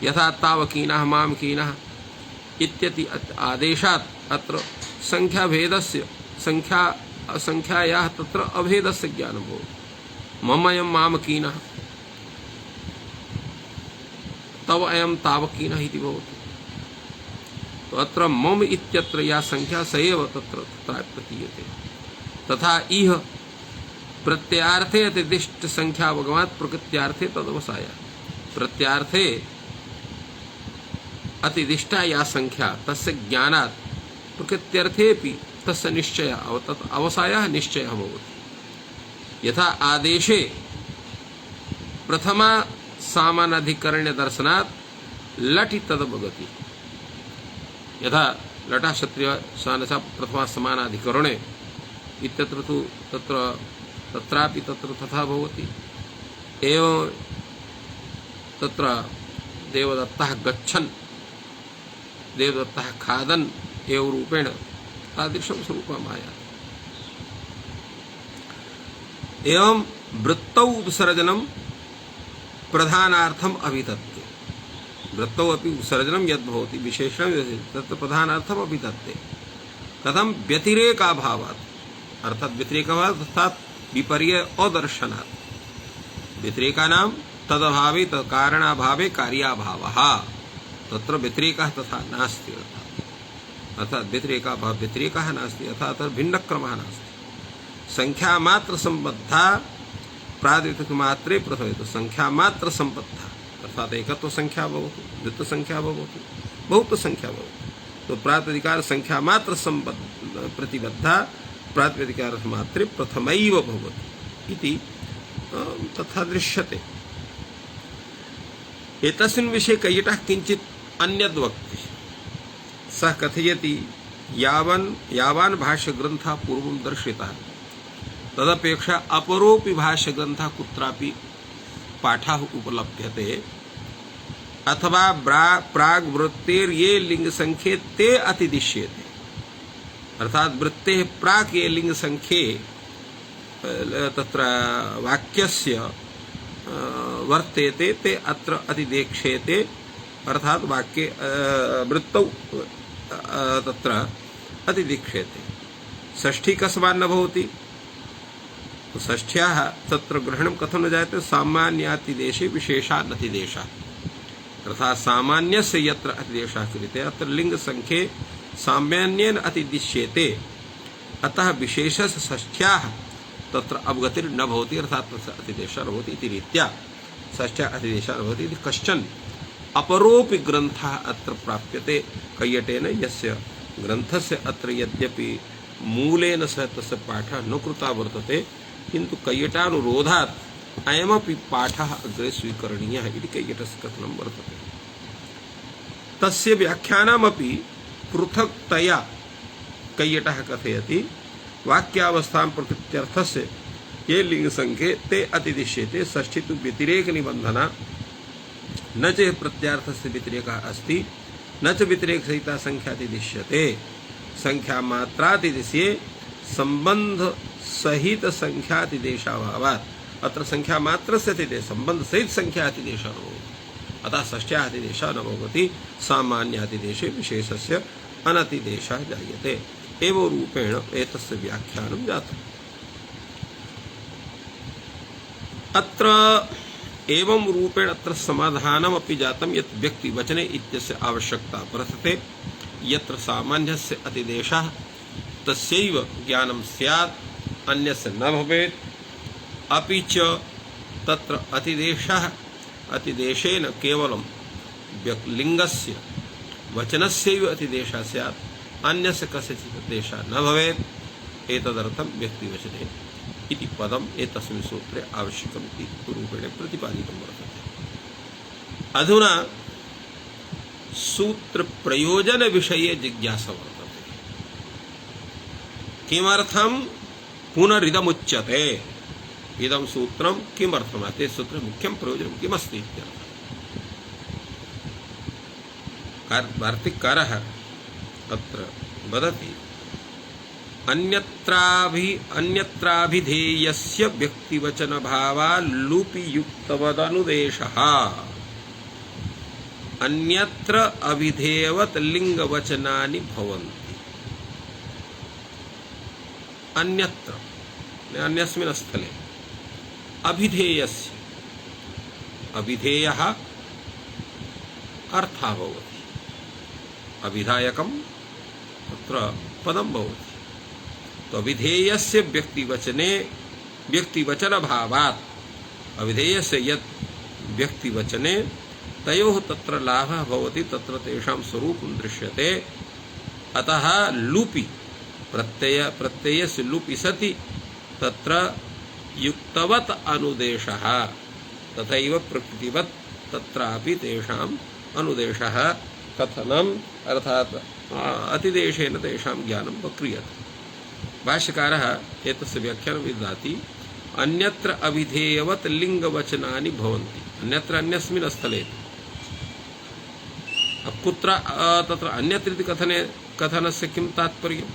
S1: यथा तावकीनः मामकीनः इत्यति आदेशात् अत्र संख्या भेदस्य संख्यायाः तत्र अभेदस्य ज्ञानं भवति। ममयं मामकीनः तव अयं तावकीनः इति भवति। तो अत्र मम इत्यत्र या संख्या स एव तत्र प्रतीयते। तथा इह प्रत्यार्थे अतिदिष्ट संख्यावगमात् प्रकृत्यार्थे तदवसाय। प्रत्यार्थे अतिदिष्टा या संख्या तस्य ज्ञानात् प्रकृत्यर्थेपि तस्य निश्चयः अवसायः निश्चयः भवति। यथा आदेशे प्रथमा सामानाधिकरण्य दर्शनात् लटि तदवगति। यथा लटा क्षत्रिय सानसा प्रथमा समानाधिकरणे इत्यत्र तु तत्रापि तत्र तथा भवति। एवं तत्र देवदत्तः गच्छन् देवदत्तः खादन् एव रूपेण तादृशं स्वरूपम् आयाति। एवं वृत्तौ उपसर्जनं प्रधानार्थम् अभिधत्ते। वृत्तौ अपि उपसर्जनं यद्भवति विशेषणं तत्र प्रधानार्थम् अभिधत्ते। कथं व्यतिरेकाभावात्, अर्थात व्यतिरेकाभावात् अर्थात विपर्य अदर्शनात्। व्यतिरेकानां तदभावे कारणाभावे कार्याभावः, तत्र व्यतिरेकः तथा नास्ति। अर्थात व्यतिरेकः नास्ति, अर्थात भिन्नक्रमः नास्ति। संख्या मात्र संबद्धा प्रातिपदिक मात्रे प्रथमेतु संख्या मात्र संबद्धा, अर्थात एकत्व संख्या भवतु, द्वित्व संख्या भवतु, बहुत संख्या भवतु। तो प्रातिपदिकार संख्या मात्र प्रतिबद्धा प्रातिपदिकार मात्रे प्रथमैव भवति इति तथा दृश्यते। एतस्मिन् विषये कैयटः किञ्चित् अन्यद् वक्ति। सः कथयति यावान् भाष्यग्रन्थः पूर्वं दर्शितः तदपेक्षा अपरोपि भाष्यग्रन्थः कुत्रापि पाठः उपलभ्यते। अथवा प्राग्वृत्तेर्ये लिङ्गसङ्ख्ये ते अतिदिश्येते। अर्थात वृत्तेः प्राक् ये लिङ्गसङ्ख्ये तत्र वाक्यस्य वर्तेते ते अत्र अतिदेक्ष्येते। अर्थात वाक्ये वृत्तौ तत्र अतिदीक्ष्यते। षष्ठी कस्मात् न भवति? षष्ठ्याः तत्र ग्रहणं कथं न जायते? सामान्यातिदेशे विशेषानतिदेशः। अर्थात सामान्यस्य यत्र अतिदेशः क्रियते अत्र लिङ्गसङ्ख्ये सामान्येन अतिदिश्येते। अतः विशेषस्य षष्ठ्याः तत्र अवगतिर्न भवति, अर्थात तस्य अतिदेशः न भवति इति रीत्या षष्ठ्याः अतिदेशः न भवति इति कश्चन अपरोपि ग्रन्थः अत्र प्राप्यते कैयटेन। यस्य ग्रन्थस्य अत्र यद्यपि मूलेन सह तस्य पाठः न कृतः वर्तते, किन्तु कैयटानुरोधात् अयमपि पाठः अग्रे स्वीकरणीयः इति कैयटस्य कथनं वर्तते। तस्य व्याख्यानमपि पृथक्तया कैयटः कथयति। वाक्यावस्थां प्रकृत्यर्थस्य ये लिङ्गसङ्ख्ये ते अतिदिश्येते। षष्ठी तु व्यतिरेकनिबन्धना, न च प्रत्यार्थस्य व्यतिरेकः अस्ति, न च व्यतिरेकसहिता संख्यातिदिश्यते। संख्या मात्रातिदिश्ये संबंध सहित संख्यातिदेशाभावात्। अत्र संख्या मात्रस्य अतिदेश संबंध सहित संख्यातिदेशः न भवति। अतः षष्ठ्याः अतिदेशः न भवति, सामान्यातिदेशे विशेषस्य अनतिदेशः जायते। एवं रूपेण एतस्य व्याख्यानं जातम्। अत्र एवं रूपेण अत्र समाधानमपि जातं यत् व्यक्तिवचने इत्यस्य आवश्यकता वर्तते। यत्र सामान्यस्य अतिदेशः तस्यैव ज्ञानं स्यात्, अन्यस्य न भवेत्। अपि च तत्र अतिदेशेन केवलं लिङ्गस्य वचनस्यैव अतिदेशः स्यात्, अन्यस्य कस्यचित् देशः न भवेत् एतदर्थं व्यक्तिवचने इति पदम् एतस्मिन् सूत्रे आवश्यकम् इति रूपेण प्रतिपादितं वर्तते। अधुना सूत्रप्रयोजनविषये जिज्ञासा वर्तते। किमर्थं पुनरिदमुच्यते? इदं सूत्रं किमर्थम्? ते सूत्रे मुख्यं प्रयोजनं किमस्ति इत्यर्थः। वार्तिककारः अत्र वदति अन्यत्राभिधेयस्य व्यक्तिवचनभावात् लुपि युक्तवदनुदेशः अन्यत्र अभिधेयवत् लिंगवचनानि भवन्ति। अन्यत्र अन्यस्मिन् स्थले अभिधेयस्य अभिधेयः अर्थः भवति, अभिधायकं तत्र पदं भवति। तो अभिधेयस्य व्यक्तिवचने व्यक्तिवचनभावात् अभिधेयस्य यत् व्यक्तिवचने तयोः तत्र लाभः भवति, तत्र तेषां स्वरूपं दृश्यते। अतः लुपि प्रत्ययस्य लुपि सति तत्र युक्तवत् अनुदेशः, तथैव प्रकृतिवत् तत्रापि तेषाम् अनुदेशः कथनम् अर्थात् अतिदेशेन तेषां ज्ञानं क्रियते। भाष्यकारः एतस्य व्याख्यानं ददाति अन्यत्र अभिधेयवत् लिंगवचनानि भवन्ति। अन्यत्र अन्यस्मिन् स्थले कुत्र तत्र अन्यत्र इति कथनस्य किं तात्पर्यम्?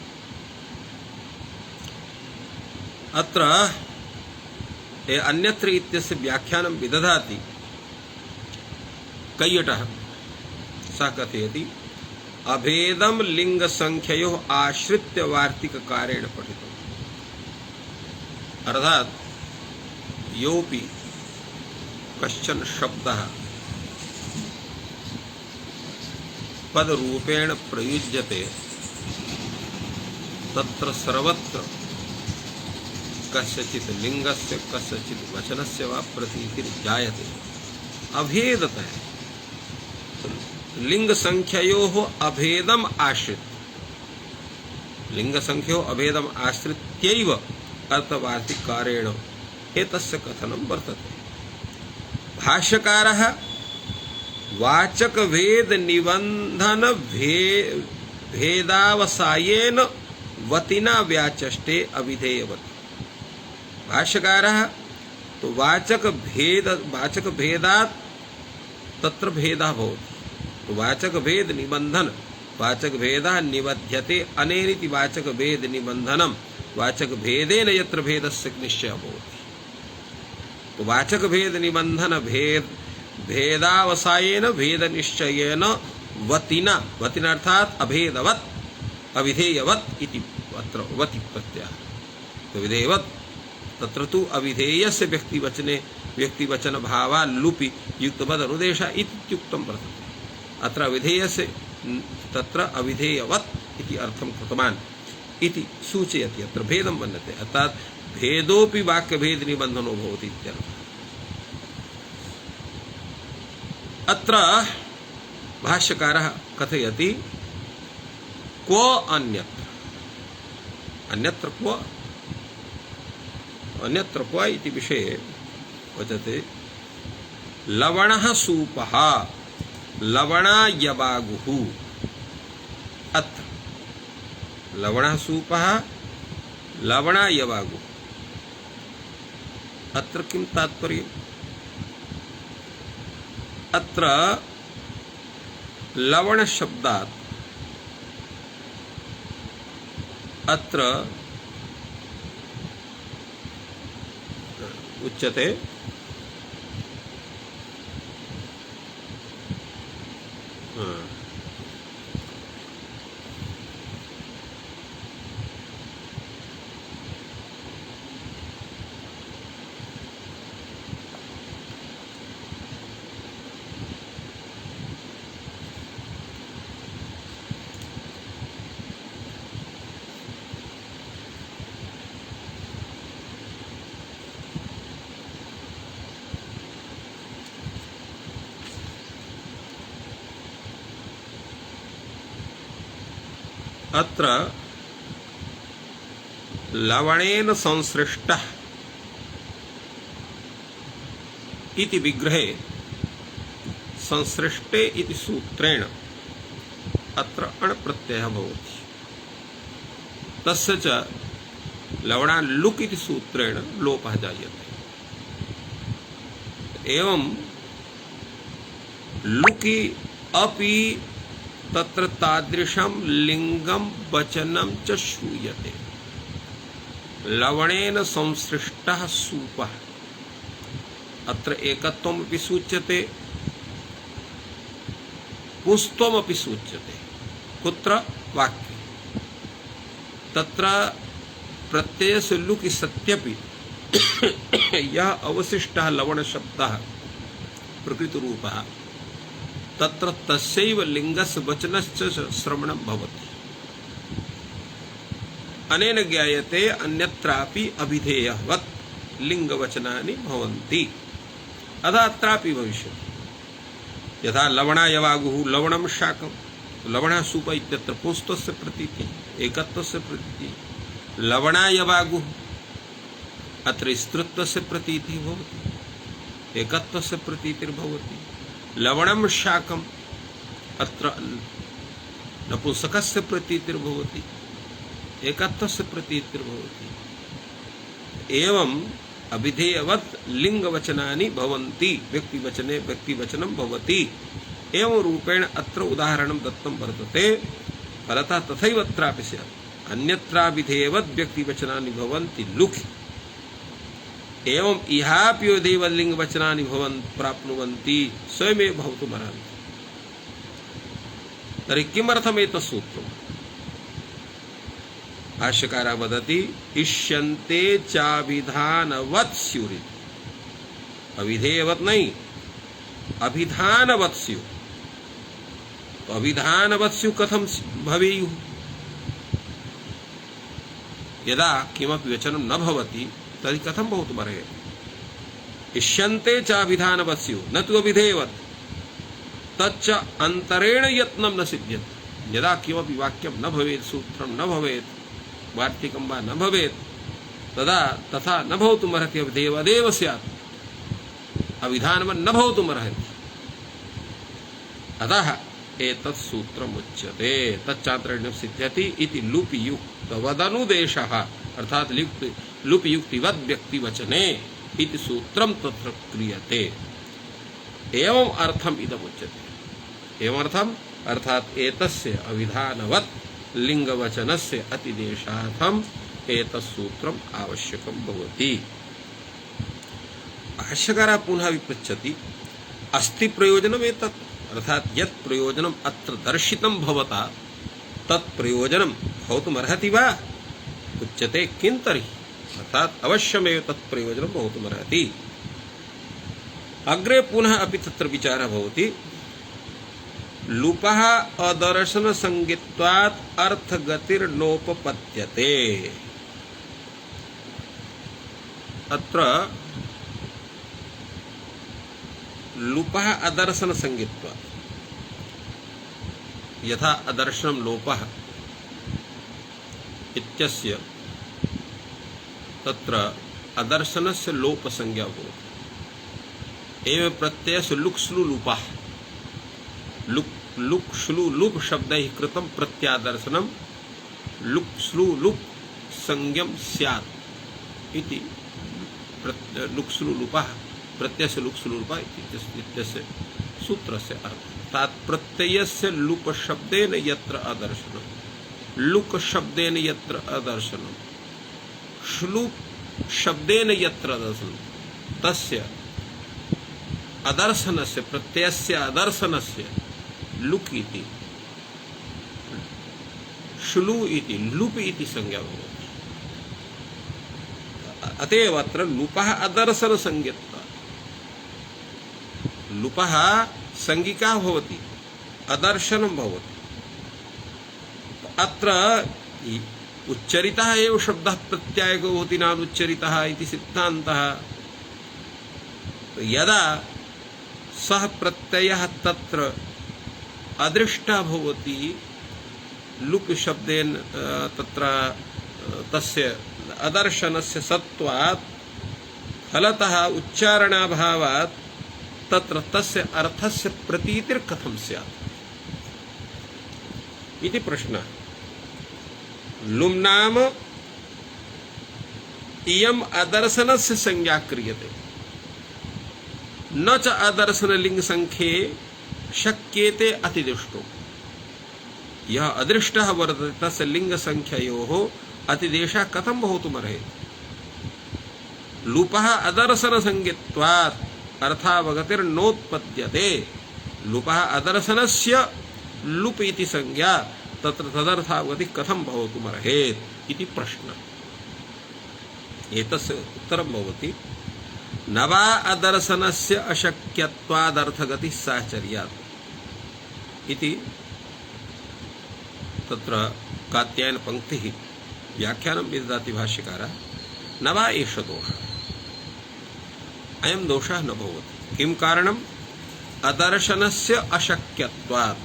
S1: अत्र अन्यत्र इत्यस्य व्याख्यानं विदधाति कैयटः। सः कथयति अभेदं लिंगसंख्ययोः आश्रित्य वार्तिककारेण पठितम्। अर्थात् योऽपि कश्चन शब्दः पदरूपेण प्रयुज्यते तत्र सर्वत्र कस्यचित् लिंगस्य कस्यचित् वचनस्य वा प्रतीतिर्जायते अभेदतः। लिंग संख्ययोः अभेदम् आश्रित लिंग संख्ययोः अभेदम् आश्रित्यैव अर्थवार्तिकारेण एतस्य कथनं वर्तते। भाष्यकारः वाचक भेद निबंधन भेदावसायेन वतिना व्याचष्टे अभिधेयवत्। भाष्यकारः तो वाचक भेदात् तत्र भेदः भवति। तो वाचक भेद निबंधन वाचक भेदः निबध्यते अनेनिति वाचक भेद निबंधनम वाचक भेदेन यत्र भेदस्य निश्चयः भवति। तो वाचक भेद निबंधन भेदावसायेन भेद निश्चयेन वतिना अर्थात अभेदवत् अविधेयवत् इति अत्र वति प्रत्ययः। तो विधेयवत् तत्र तु अविधेयस्य व्यक्तिवचन भावा लुपि युक्तवद् अनुदेशः इत्युक्तं वर्तते। अत्र अविधेयस्य तत्र अविधेयवत् इति अर्थं कृतवान् इति सूचयति। अत्र भेदं मन्यते, अर्थात् भेदोऽपि वाक्यभेद निबन्धनो भवति इत्यर्थः। अत्र भाष्यकारः कथयति क्व अन्यत्र क्व इति विषये वचते लवणः सूपः लवणायवागुः। अत्र लवणः सूपः लवणायवागुः। अत्र किं तात्पर्यम्? अत्र लवण शब्दात् अत्र उच्यते अत्र लवणेन संसृष्टः इति विग्रहे संसृष्टे इति सूत्रेण अत्र अण् प्रत्ययः भवति। तस्य च लवणा लुक् इति सूत्रेण लोपः जायते। एवं लुकि अपि तत्र तादृशं लिंगं वचनं च श्रूयते। लवणेन संसृष्टः सूपः, अत्र एकत्वमपि सूच्यते, पुंस्त्वमपि सूच्यते। कुत्र? वाक्ये। तत्र प्रत्ययस्य लुकि सत्यपि यः अवशिष्टः लवणशब्दः प्रकृतिरूपः, तत्र तस्यैव लिंगस्य वचनस्य श्रवणं भवति। अनेन ज्ञायते अन्यत्रापि अभिधेयवत् लिंगवचनानि भवन्ति। अतः अत्रापि भविष्यति। यथा लवणायवागुः लवणं शाकं, लवणः सूप इत्यत्र पुंस्त्वस्य प्रतीतिः, एकत्वस्य प्रतीतिः। लवणायवागुः अत्र स्त्रीत्वस्य प्रतीतिः भवति, एकत्वस्य प्रतीतिर्भवति। लवणं शाकम् अत्र नपुंसकस्य प्रतीतिर्भवति, एकत्वस्य प्रतीतिर्भवति। एवं अभिधेयवत् लिंगवचनानि भवन्ति, व्यक्तिवचने व्यक्तिवचनं भवति। एवं रूपेण अत्र उदाहरणं दत्तं वर्तते। फलतः तथैव अत्रापि स्यात्। अन्यत्राभिधेयवत् व्यक्तिवचनानि भवन्ति लुकि, एवं इहापि देवलिंगवचनानि प्राप्नुवन्ति, स्वयमेव भवितुमर्हन्ति। तर्हि किमर्थम् एतत् सूत्रम्? भाष्यकारः वदति इष्यन्ते चाभिधानवत् स्युरिति। अभिधेयवत् नहीं, अभिधानवत् स्युः। तो अभिधानवत् स्युः कथं भवेयुः? यदा किमपि वचनं न भवति तर्हि कथं भवितुमर्हति? इष्यन्ते चाभिधानवत् स्युः न तु अभिधेयवत्, तच्च अन्तरेण यत्नं न सिद्ध्यति। यदा किमपि वाक्यं न भवेत्, सूत्रं न भवेत्, वार्तिकं वा न भवेत्, तदा तथा न भवितुमर्हति। अभिधेयवदेव स्यात्, अभिधानवन् न भवितुमर्हति। अतः एतत् सूत्रमुच्यते तच्चान्तरेण सिद्ध्यति इति लुपियुक्तवदनुदेशः, अर्थात् लुपियुक्तिवद् व्यक्तिवचने इति सूत्रं तत्र क्रियते। एवं अर्थम् इदमुच्यते। एवमर्थम् अर्थात् एतस्य अभिधानवत् लिंगवचनस्य अतिदेशार्थम् एतत् सूत्रम् आवश्यकं भवति। भाष्यकारः पुनः विपृच्छति अस्ति प्रयोजनम् एतत्, अर्थात् यत् प्रयोजनम् अत्र दर्शितं भवता तत् प्रयोजनं भवितुमर्हति वा? उच्यते किं तर्हि, अर्थात् अवश्यमेव तत् प्रयोजनं भवितुमर्हति। अग्रे पुनः अपि तत्र विचारः भवति। लुपः अदर्शन संगित्वात् अर्थगतिर्नोपपद्यते। अत्र लुपः अदर्शन संगित्वात्, यथा अदर्शनं लोपः इत्यस्य तत्र अदर्शनस्य लोपसंज्ञा भवति। एवं प्रत्ययस्य लुक्स्लु लुपः, लुक् श्लु लुप् शब्दैः कृतं प्रत्यादर्शनं लुक्स्लु लुप् संज्ञं स्यात् इति लुक्स्लु लुपः प्रत्ययस्य लुक्स्लु लुपः इत्यस्य सूत्रस्य अर्थः। तात्प्रत्ययस्य लुप शब्देन यत्र अदर्शनं, लुक शब्देन यत्र अदर्शनं, श्लुप् शब्देन यत्र अदर्शनं, तस्य अदर्शनस्य प्रत्ययस्य अदर्शनस्य लुक् इति श्लु इति लुप् इति संज्ञा भवति। अतएव अत्र लुपः अदर्शन संज्ञत्वात्, लुपः संज्ञिका भवति, अदर्शनं भवति। अत्र उच्चरितः एव शब्दः प्रत्यायको भवति, नानुच्चरितः इति सिद्धान्तः। यदा सः प्रत्ययः तत्र अदृष्टः भवति लुप् शब्देन तत्र तस्य अदर्शनस्य सत्वात् फलतः उच्चारणाभावात् तत्र तस्य अर्थस्य प्रतीतिर्कथं स्यात् इति प्रश्नः। लुम् नाम इयम् अदर्शनस्य संज्ञा क्रियते, न च अदर्शनलिंग संख्ये शक्येते अतिदिष्टो। यह अदृष्टः वर्तते तस्य लिंग संख्ययोः अतिदेशः कथं भवितुमर्हति। लुपः अदर्शन संज्ञत्वात् अर्थावगतिर्नोत्पद्यते। लुपः अदर्शनस्य लुप् इति संज्ञा तत्र तदर्थावगति कथं भवितुमर्हति इति प्रश्नः। एतस्य उत्तरं भवति न वा अदर्शनस्य अशक्यत्वादर्थगतिः साहचर्यात् इति तत्र कात्यायन पंक्तिः व्याख्यानं विदधाति भाष्यकारः। न वा एष दोषः, अयं दोषः न भवति। किं कारणम्? अदर्शनस्य अशक्यत्वात्।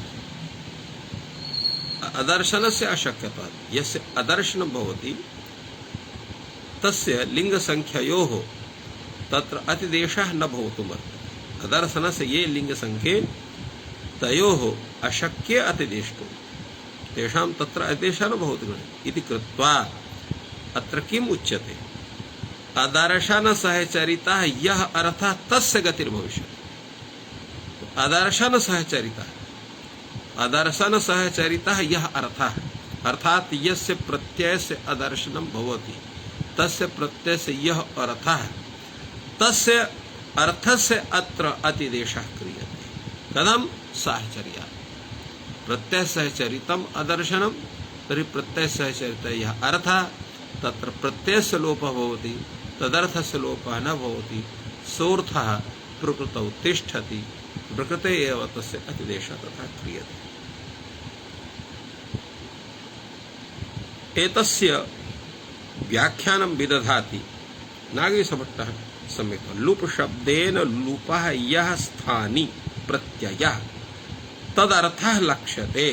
S1: अदर्शनस्य अशक्यत्वात् यस्य अदर्शनं भवति तस्य लिंग संख्ययोः तत्र अतिदेशः न भवितुमर्हति। अदर्शनस्य ये लिंग संख्ये तयोः अशक्ये अतिदेष्टो तेषां तत्र अतिदेशः न भवितुमर्हति इति कृत्वा अत्र किम् उच्यते? अदर्शन सहचरितः यः अर्थः तस्य गतिर्भविष्यति। अदर्शन सहचरितः, अदर्शन सहचरितः यः अर्थः, अर्थात यस्य प्रत्ययस्य अदर्शनं भवति तस्य प्रत्ययस्य यः अर्थः तस्य अर्थस्य अत्र अतिदेशः क्रियते। कथं? साहचर्यात्। प्रत्ययसहचरितम् अदर्शनं तर्हि प्रत्ययसहचरितः यः अर्थः तत्र प्रत्ययस्य लोपः भवति, तदर्थस्य लोपः न भवति। सोऽर्थः प्रकृतौ तिष्ठति, प्रकृते एव तस्य अतिदेशः तथा क्रियते। एतस्य व्याख्यानं विदधाति नागेशभट्टः सम्यक्। लुप् शब्देन लुपः यः स्थानि प्रत्ययः तदर्थः लक्ष्यते।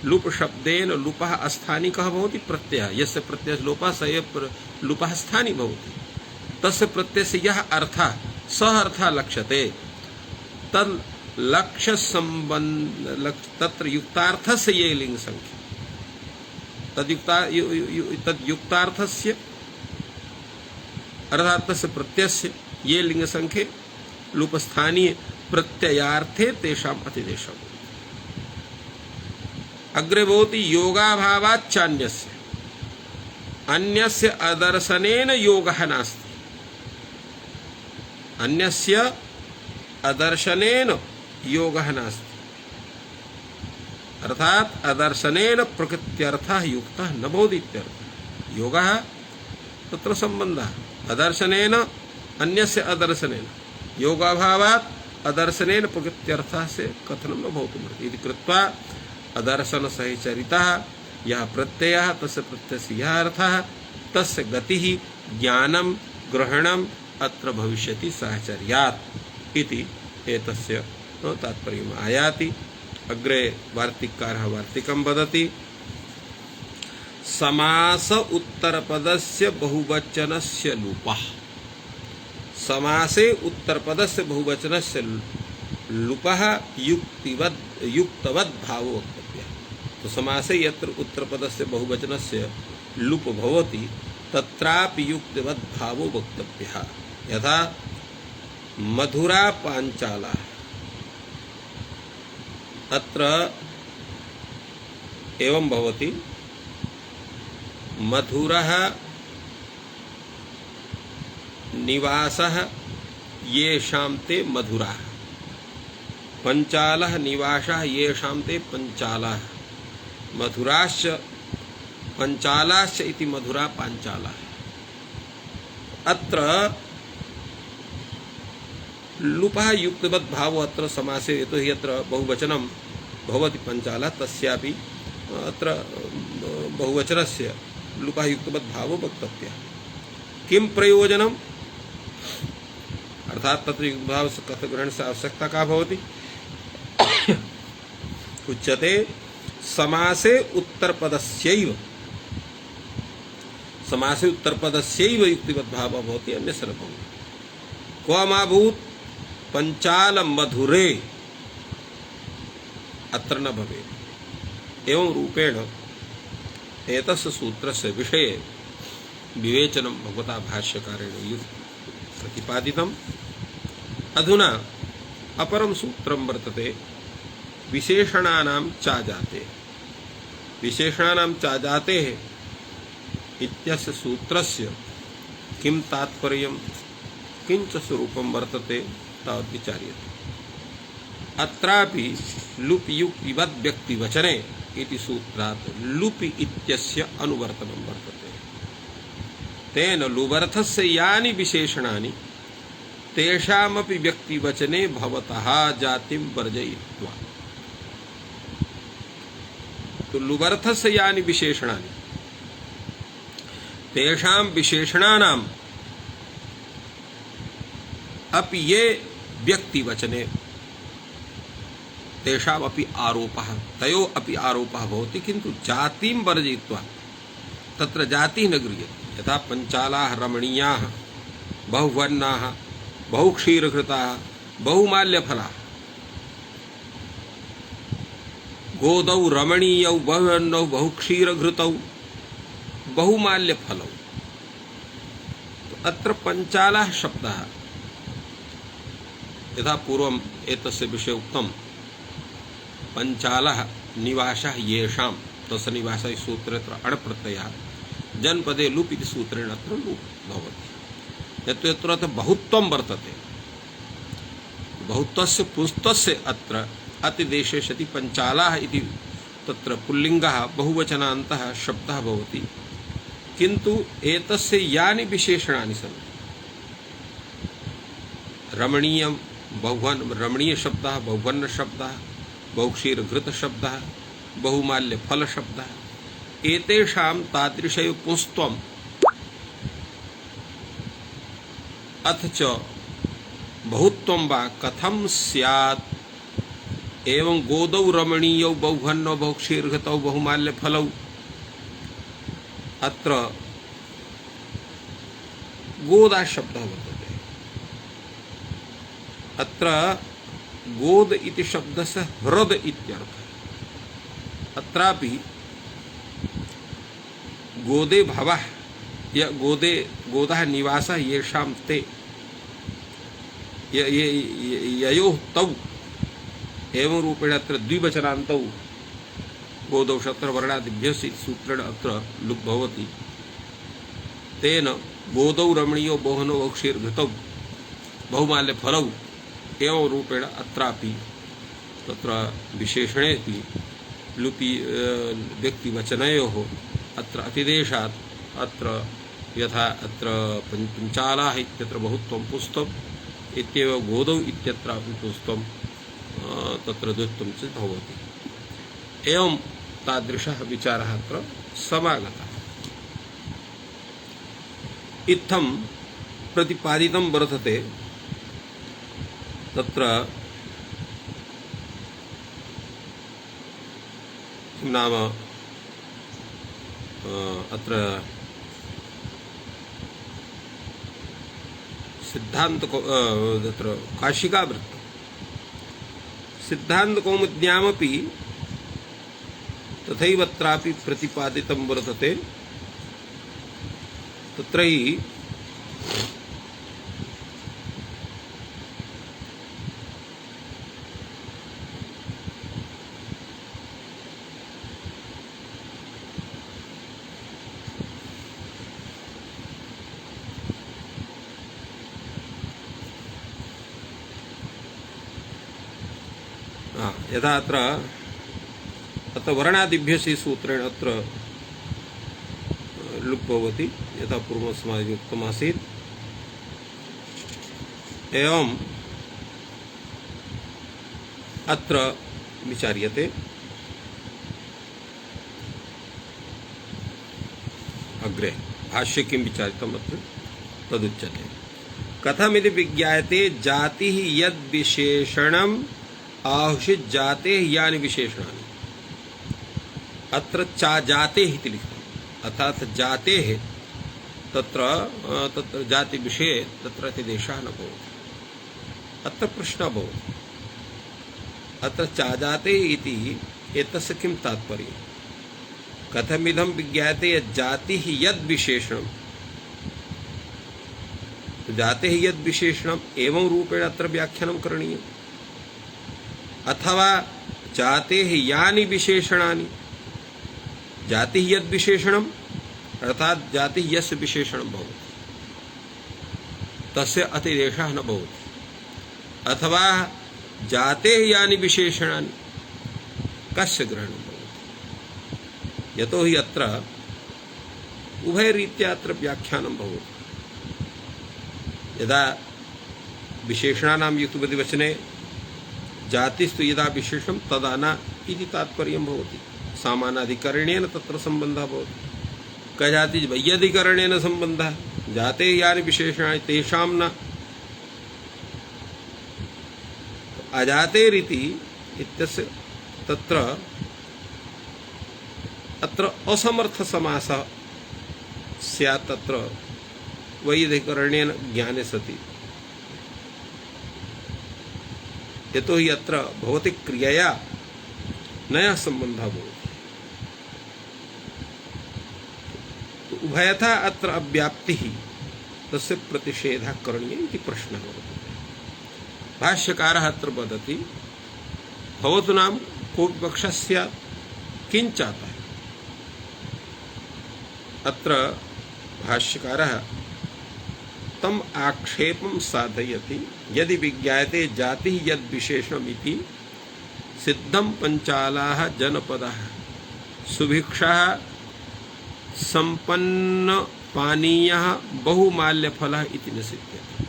S1: लुप् शब्देन लुपः अस्थानि कः भवति? प्रत्ययः। यस्य प्रत्ययस्य लोपः स एव लुपः स्थानि भवति। तस्य प्रत्ययस्य यः अर्थः सः अर्थः लक्ष्यते। तद् लक्ष्य संबंध तत्र युक्तार्थस्य ये लिंग संख्या तद्युक्तार्थस्य अर्थात तस्य प्रत्ययस्य ये लिंग संख्ये लुपस्थानीय प्रत्ययार्थे तेषाम् अतिदेशः। अग्रे भवति योगाभावाच्चान्यस्य अन्यस्य अदर्शनेन योगः नास्ति। अन्यस्य अदर्शनेन योगः नास्ति, अर्थात अदर्शनेन प्रकृत्यर्थः युक्तः न भवति इत्यर्थः। योगः तत्र सम्बन्धः अदर्शनेन अन्यस्य अदर्शनेन, योगाभावात् अदर्शनेन प्रकृत्यर्थः से कथनं न भवितुमर्हति इति कृत्वा अदर्शन सहचरितः यः प्रत्ययः तस्य प्रत्ययस्य यः अर्थः तस्य गतिः ज्ञानं ग्रहणम् अत्र भविष्यति साहचर्यात् इति एतस्य तात्पर्यम् आयाति। अग्रे वार्तिककारः वार्तिकं वदति। समास उत्तरपदस्य बहुवचनस्य लुपः। समासे उत्तरपदस्य बहुवचनस्य लुपः युक्तवद् भावो वक्तव्यः। तो समासे यत्र उत्तरपदस्य बहुवचनस्य लुप भवति तत्रापि युक्तवद् भावो वक्तव्यः। यथा मधुरा पांचाला, अत्र एवं भवति मधुरः निवासः येषां ते मधुराः, पंचालः निवासः येषां ते पंचालाः, मधुराश्च पंचालाश्च इति मधुरा पांचालाः। अत्र लुपः युक्तवद् भावो अत्र समासे यतो हि अत्र बहुवचनं भवति पंचाला तस्यापि अत्र बहुवचनस्य लुपः युक्तवद् भावो वक्तव्यः। किं प्रयोजनम्? अर्थात तत्र युक्तभावस्य कथग्रहणस्य आवश्यकता का भवति? उच्यते समासे उत्तरपदस्यैव युक्तिवद्भावः भवति अन्यस्य न भवति। क्वमाभूत् पंचालमधुरे अत्र न भवेत्। एवं रूपेण एतस्य सूत्रस्य विषये विवेचनं भगवता भाष्यकारेण प्रतिपादितम्। अधुना अपरं सूत्रं वर्तते विशेषणानां चाजाते। विशेषणानां चाजातेः इत्यस्य सूत्रस्य किं तात्पर्यं किंच स्वरूपं वर्तते तावत् विचार्यते। अत्रापि लुपि युक्तिवद् व्यक्तिवचने इति सूत्रात् लुपि इत्यस्य अनुवर्तनं वर्तते। तेन लुबर्थस्य यानि विशेषणानि तेषामपि व्यक्तिवचने भवतः जातिं वर्जयित्वा। तो लुबर्थस्य यानि विशेषणानि तेषां विशेषणानाम् अपि ये व्यक्तिवचने तेषामपि आरोपः तयो अपि आरोपः भवति, किन्तु जातिं वर्जयित्वा तत्र जातिः न गृह्यते। यथा पंचालाः रमणीयाः बहुवर्णाः बहुक्षीरघृताः बहुमाल्यफलाः। गोदौ रमणीयौ बहुवर्णौ बहुक्षीरघृतौ बहुमाल्यफलौ। अत्र पंचालाः शब्दः यथा पूर्वम् एतस्य विषये उक्तं पंचालः निवासः येषां तस्य निवासः सूत्रेऽत्र अणप्रत्ययः जनपदे लुप् इति सूत्रेण अत्र लुप् भवति। यत्र यत्र बहुत्वं वर्तते बहुत्वस्य पुंस्तस्य अत्र अतिदेशे सति पंचालाः इति तत्र पुल्लिङ्गः बहुवचनान्तः शब्दः भवति, किन्तु एतस्य यानि विशेषणानि सन्ति रमणीयं रमणीय शब्दः बहुवर्ण शब्दः बहुक्षीरघृत शब्दः बहुमाल्य फल शब्दः एतेषां तादृशैव पुंस्त्वम् अथ च बहुत्वं वा कथं स्यात्। एवं गोदौ रमणीयौ बहुवन्नौ बहुक्षीरघृतौ बहुमाल्य फलौ अत्र गोदा शब्दः वर्तते। अत्र गोद इति शब्दस्य ह्रद इत्यर्थः। अत्रापि गोदे भवः या गोदः निवासः येषां ते ययोः तौ एवं रूपेण अत्र द्विवचनान्तौ गोदौ शत्र वर्णादिभ्यः सूत्रेण अत्र लुप् भवति। तेन गोदौ रमणीयो बहुनो बहुक्षीरघृतौ बहुमाल्यफलौ एवं रूपेण अत्रापि तत्र विशेषणेऽपि लुपि व्यक्तिवचनयोः अत्र अतिदेशात् अत्र यथा अत्र पंचालाः इत्यत्र बहुत्वं पुंस्त्वम् इत्येव गोदौ इत्यत्रापि पुंस्त्वं तत्र द्वित्वं च भवति। एवं तादृशः विचारः अत्र समागतः। इत्थं प्रतिपादितं वर्तते। तत्र किं नाम अत्र सिद्धांत तत्र काशिकावृत्तं सिद्धान्तकौमुद्यामपि तथैवत्रापि प्रतिपादितं वर्तते। तत्र हि यथा अत्र वर्णादिभ्यः सूत्रेण अत्र लुप् भवति यथा पूर्वस्माभिः उक्तमासीत्। एवं अत्र विचार्यते। अग्रे भाष्ये किं विचारितम् अत्र तदुच्यते। कथमिति विज्ञायते जातिः यद् विशेषणम् आहुषित जाते यानि विशेषणानि। अत्र चा जाते इति लिखितम् अर्थात जाते तत्र जाति विषये तत्र देशः न भवति अत्र प्रश्नः भवति अत्र चा जाते इति एतस्य किं तात्पर्यं कथमिदं विज्ञायते यत् जातिः यद् विशेषणं जातेः यद् विशेषणम् एवं रूपेण अत्र व्याख्यानं करणीयम् अथवा जातेः यानि विशेषणानि जातिः यद् विशेषणम् अर्थात जातिः यस्य विशेषणं भवति तस्य अतिदेशः न भवति अथवा जातेः यानि विशेषणानि कस्य ग्रहणं भवति यतो हि अत्र उभयरीत्या अत्र व्याख्यानं भवति यदा विशेषणानां युक्तवचने जातिस्तु यदा विशेषणं तदा न इति तात्पर्यं भवति सामानाधिकरणेन तत्र सम्बन्धः भवति कजाति वैयधिकरणेन सम्बन्धः जाते यानि विशेषणानि तेषां न अजातेरिति इत्यस्य तत्र अत्र असमर्थसमासः स्यात् तत्र वैयधिकरणेन ज्ञाने सति यतो हि अत्र भवति क्रियया नया सम्बन्धः भवति उभयथा अत्र अव्याप्तिः तस्य प्रतिषेधः करणीयः इति प्रश्नः वर्तते भाष्यकारः अत्र वदति भवतु नाम कोऽपि पक्षः स्यात् किञ्चातः अत्र भाष्यकारः तम आक्षेपं साधयति यदि विज्ञायते जातिः यद् विशेषणमिति सिद्धं पंचालाः जनपदाः सुभिक्षाः संपन्न पानीयः बहुमाल्यफलः इति न सिद्ध्यति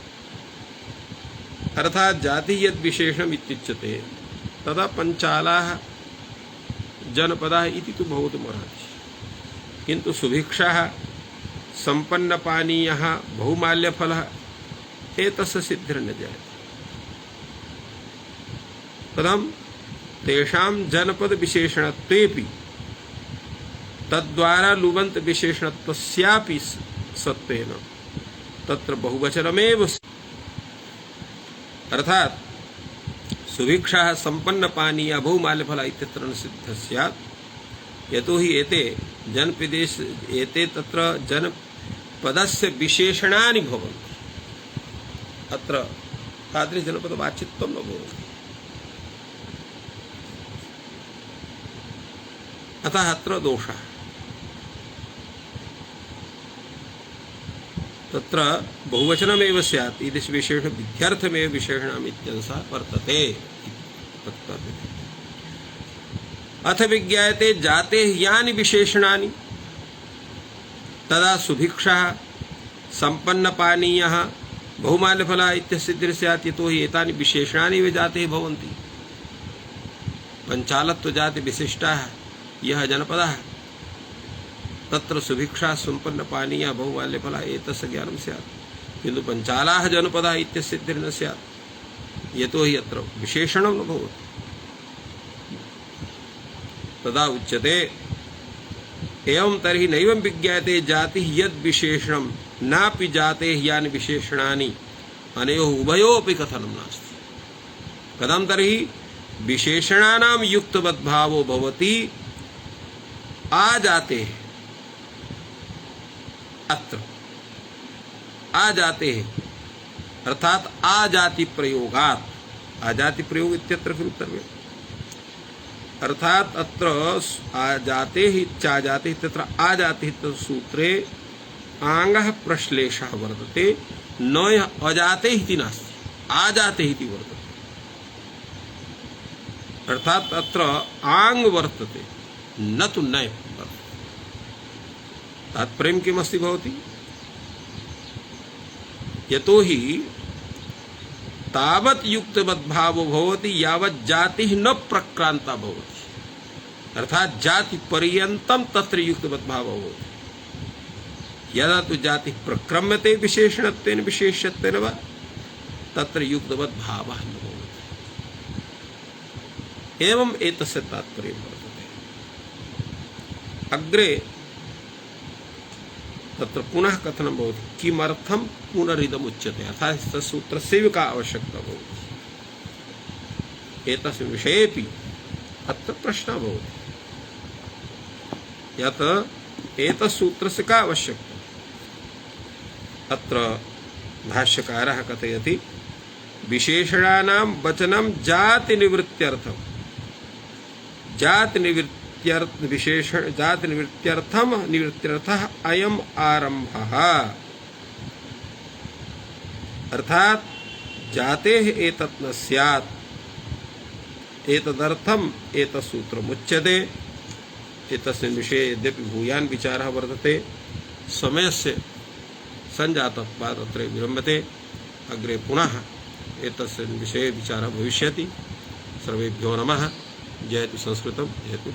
S1: अर्थात जातिः यद् विशेषणम् इत्युच्यते तदा पंचालाः जनपदाः इति तु भवितुमर्हति किन्तु सुभिक्षाः संपन्न पानीयः बहुमाल्यफलः एतस्य सिद्धिर्न जायते कथं तेषां जनपद विशेषणत्वेपि तद्वारा लुबन्त विशेषणत्वस्यापि सत्त्वेन तत्र बहुवचनमेव अर्थात सुभिक्षाः संपन्न पानीयः बहुमाल्यफलः इत्यत्र न सिद्धः स्यात् यतो हि एते जनपदेश एते तत्र जनपदस्य विशेषणानि भवन्ति अत्र तादृशजनपदवाच्यत्वं न भवति अतः अत्र दोषः तत्र बहुवचनमेव स्यात् ईदृश विशेषण विध्यर्थमेव विशेषणम् इत्यंशः वर्तते अथ विज्ञायते जातेः यानि विशेषणानि तदा सुभिक्षाः संपन्नपानीयः बहुमाल्यफलः इत्यस्य स्यात् यतो हि एतानि विशेषणानि एव जातेः भवन्ति पंचालत्व जाति विशिष्टाः यः जनपदः तत्र सुभिक्षा संपन्नपानीयः बहुमाल्यफलः एतस्य ज्ञानं स्यात् किन्तु पंचालाः जनपदः इत्यस्य सिद्धिर्न स्यात् यतो हि अत्र विशेषणं न भवति तदा उच्यते एवं तर्हि नैवं विज्ञायते जातिः यद् विशेषणं नापि जातेः यानि विशेषणानि अनयोः उभयोरपि कथनं नास्ति कथं तर्हि विशेषणानां युक्तवद्भावो भवति आजातेः अत्र आजातेः अर्थात आजाति प्रयोगात् आजाति प्रयोग इत्यत्र किं उत्तरम् अर्थात अत्र आजातेः चाजातेः तत्र आजातेः तत् सूत्रे आङ्गः प्रश्लेषः वर्तते न यः अजातेः इति नास्ति आजातेः इति वर्तते अर्थात अत्र आङ् वर्तते न तु नय वर्तते तात्पर्यं किमस्ति भवति यतो हि तावत् युक्तवद्भावो भवति यावत् जातिः न प्रक्रांता भवति अर्थात जाति पर्यन्तं तत्र युक्तवद्भावो भवति यदा तु जातिः प्रक्रम्यते विशेषणत्वेन विशेष्यत्वेन वा तत्र युक्तवद्भावः न भवति एवम् एतस्य तात्पर्यं वर्तते अग्रे तत्र पुनः कथनं भवति किमर्थं पुनरिदम् उच्यते अर्थात् सूत्रस्य का आवश्यकता भवति एतस्मिन् विषयेपि अत्र प्रश्नः भवति यत् एतत्सूत्रस्य का आवश्यकता अत्र भाष्यकारः कथयति विशेषणानां वचनं जातिनिवृत्त्यर्थं निवृत्त्यर्थः अयम् आरम्भः अर्थात् जातेः एतत् न स्यात् एतदर्थम् एतत् सूत्रम् उच्यते। एतस्मिन् विषये यद्यपि भूयान् विचारः वर्तते समयस्य सञ्जातत्वात् अत्र विलम्बते अग्रे पुनः एतस्मिन् विषये विचारः भविष्यति। सर्वेभ्यो नमः। जयतु संस्कृतं जयतु।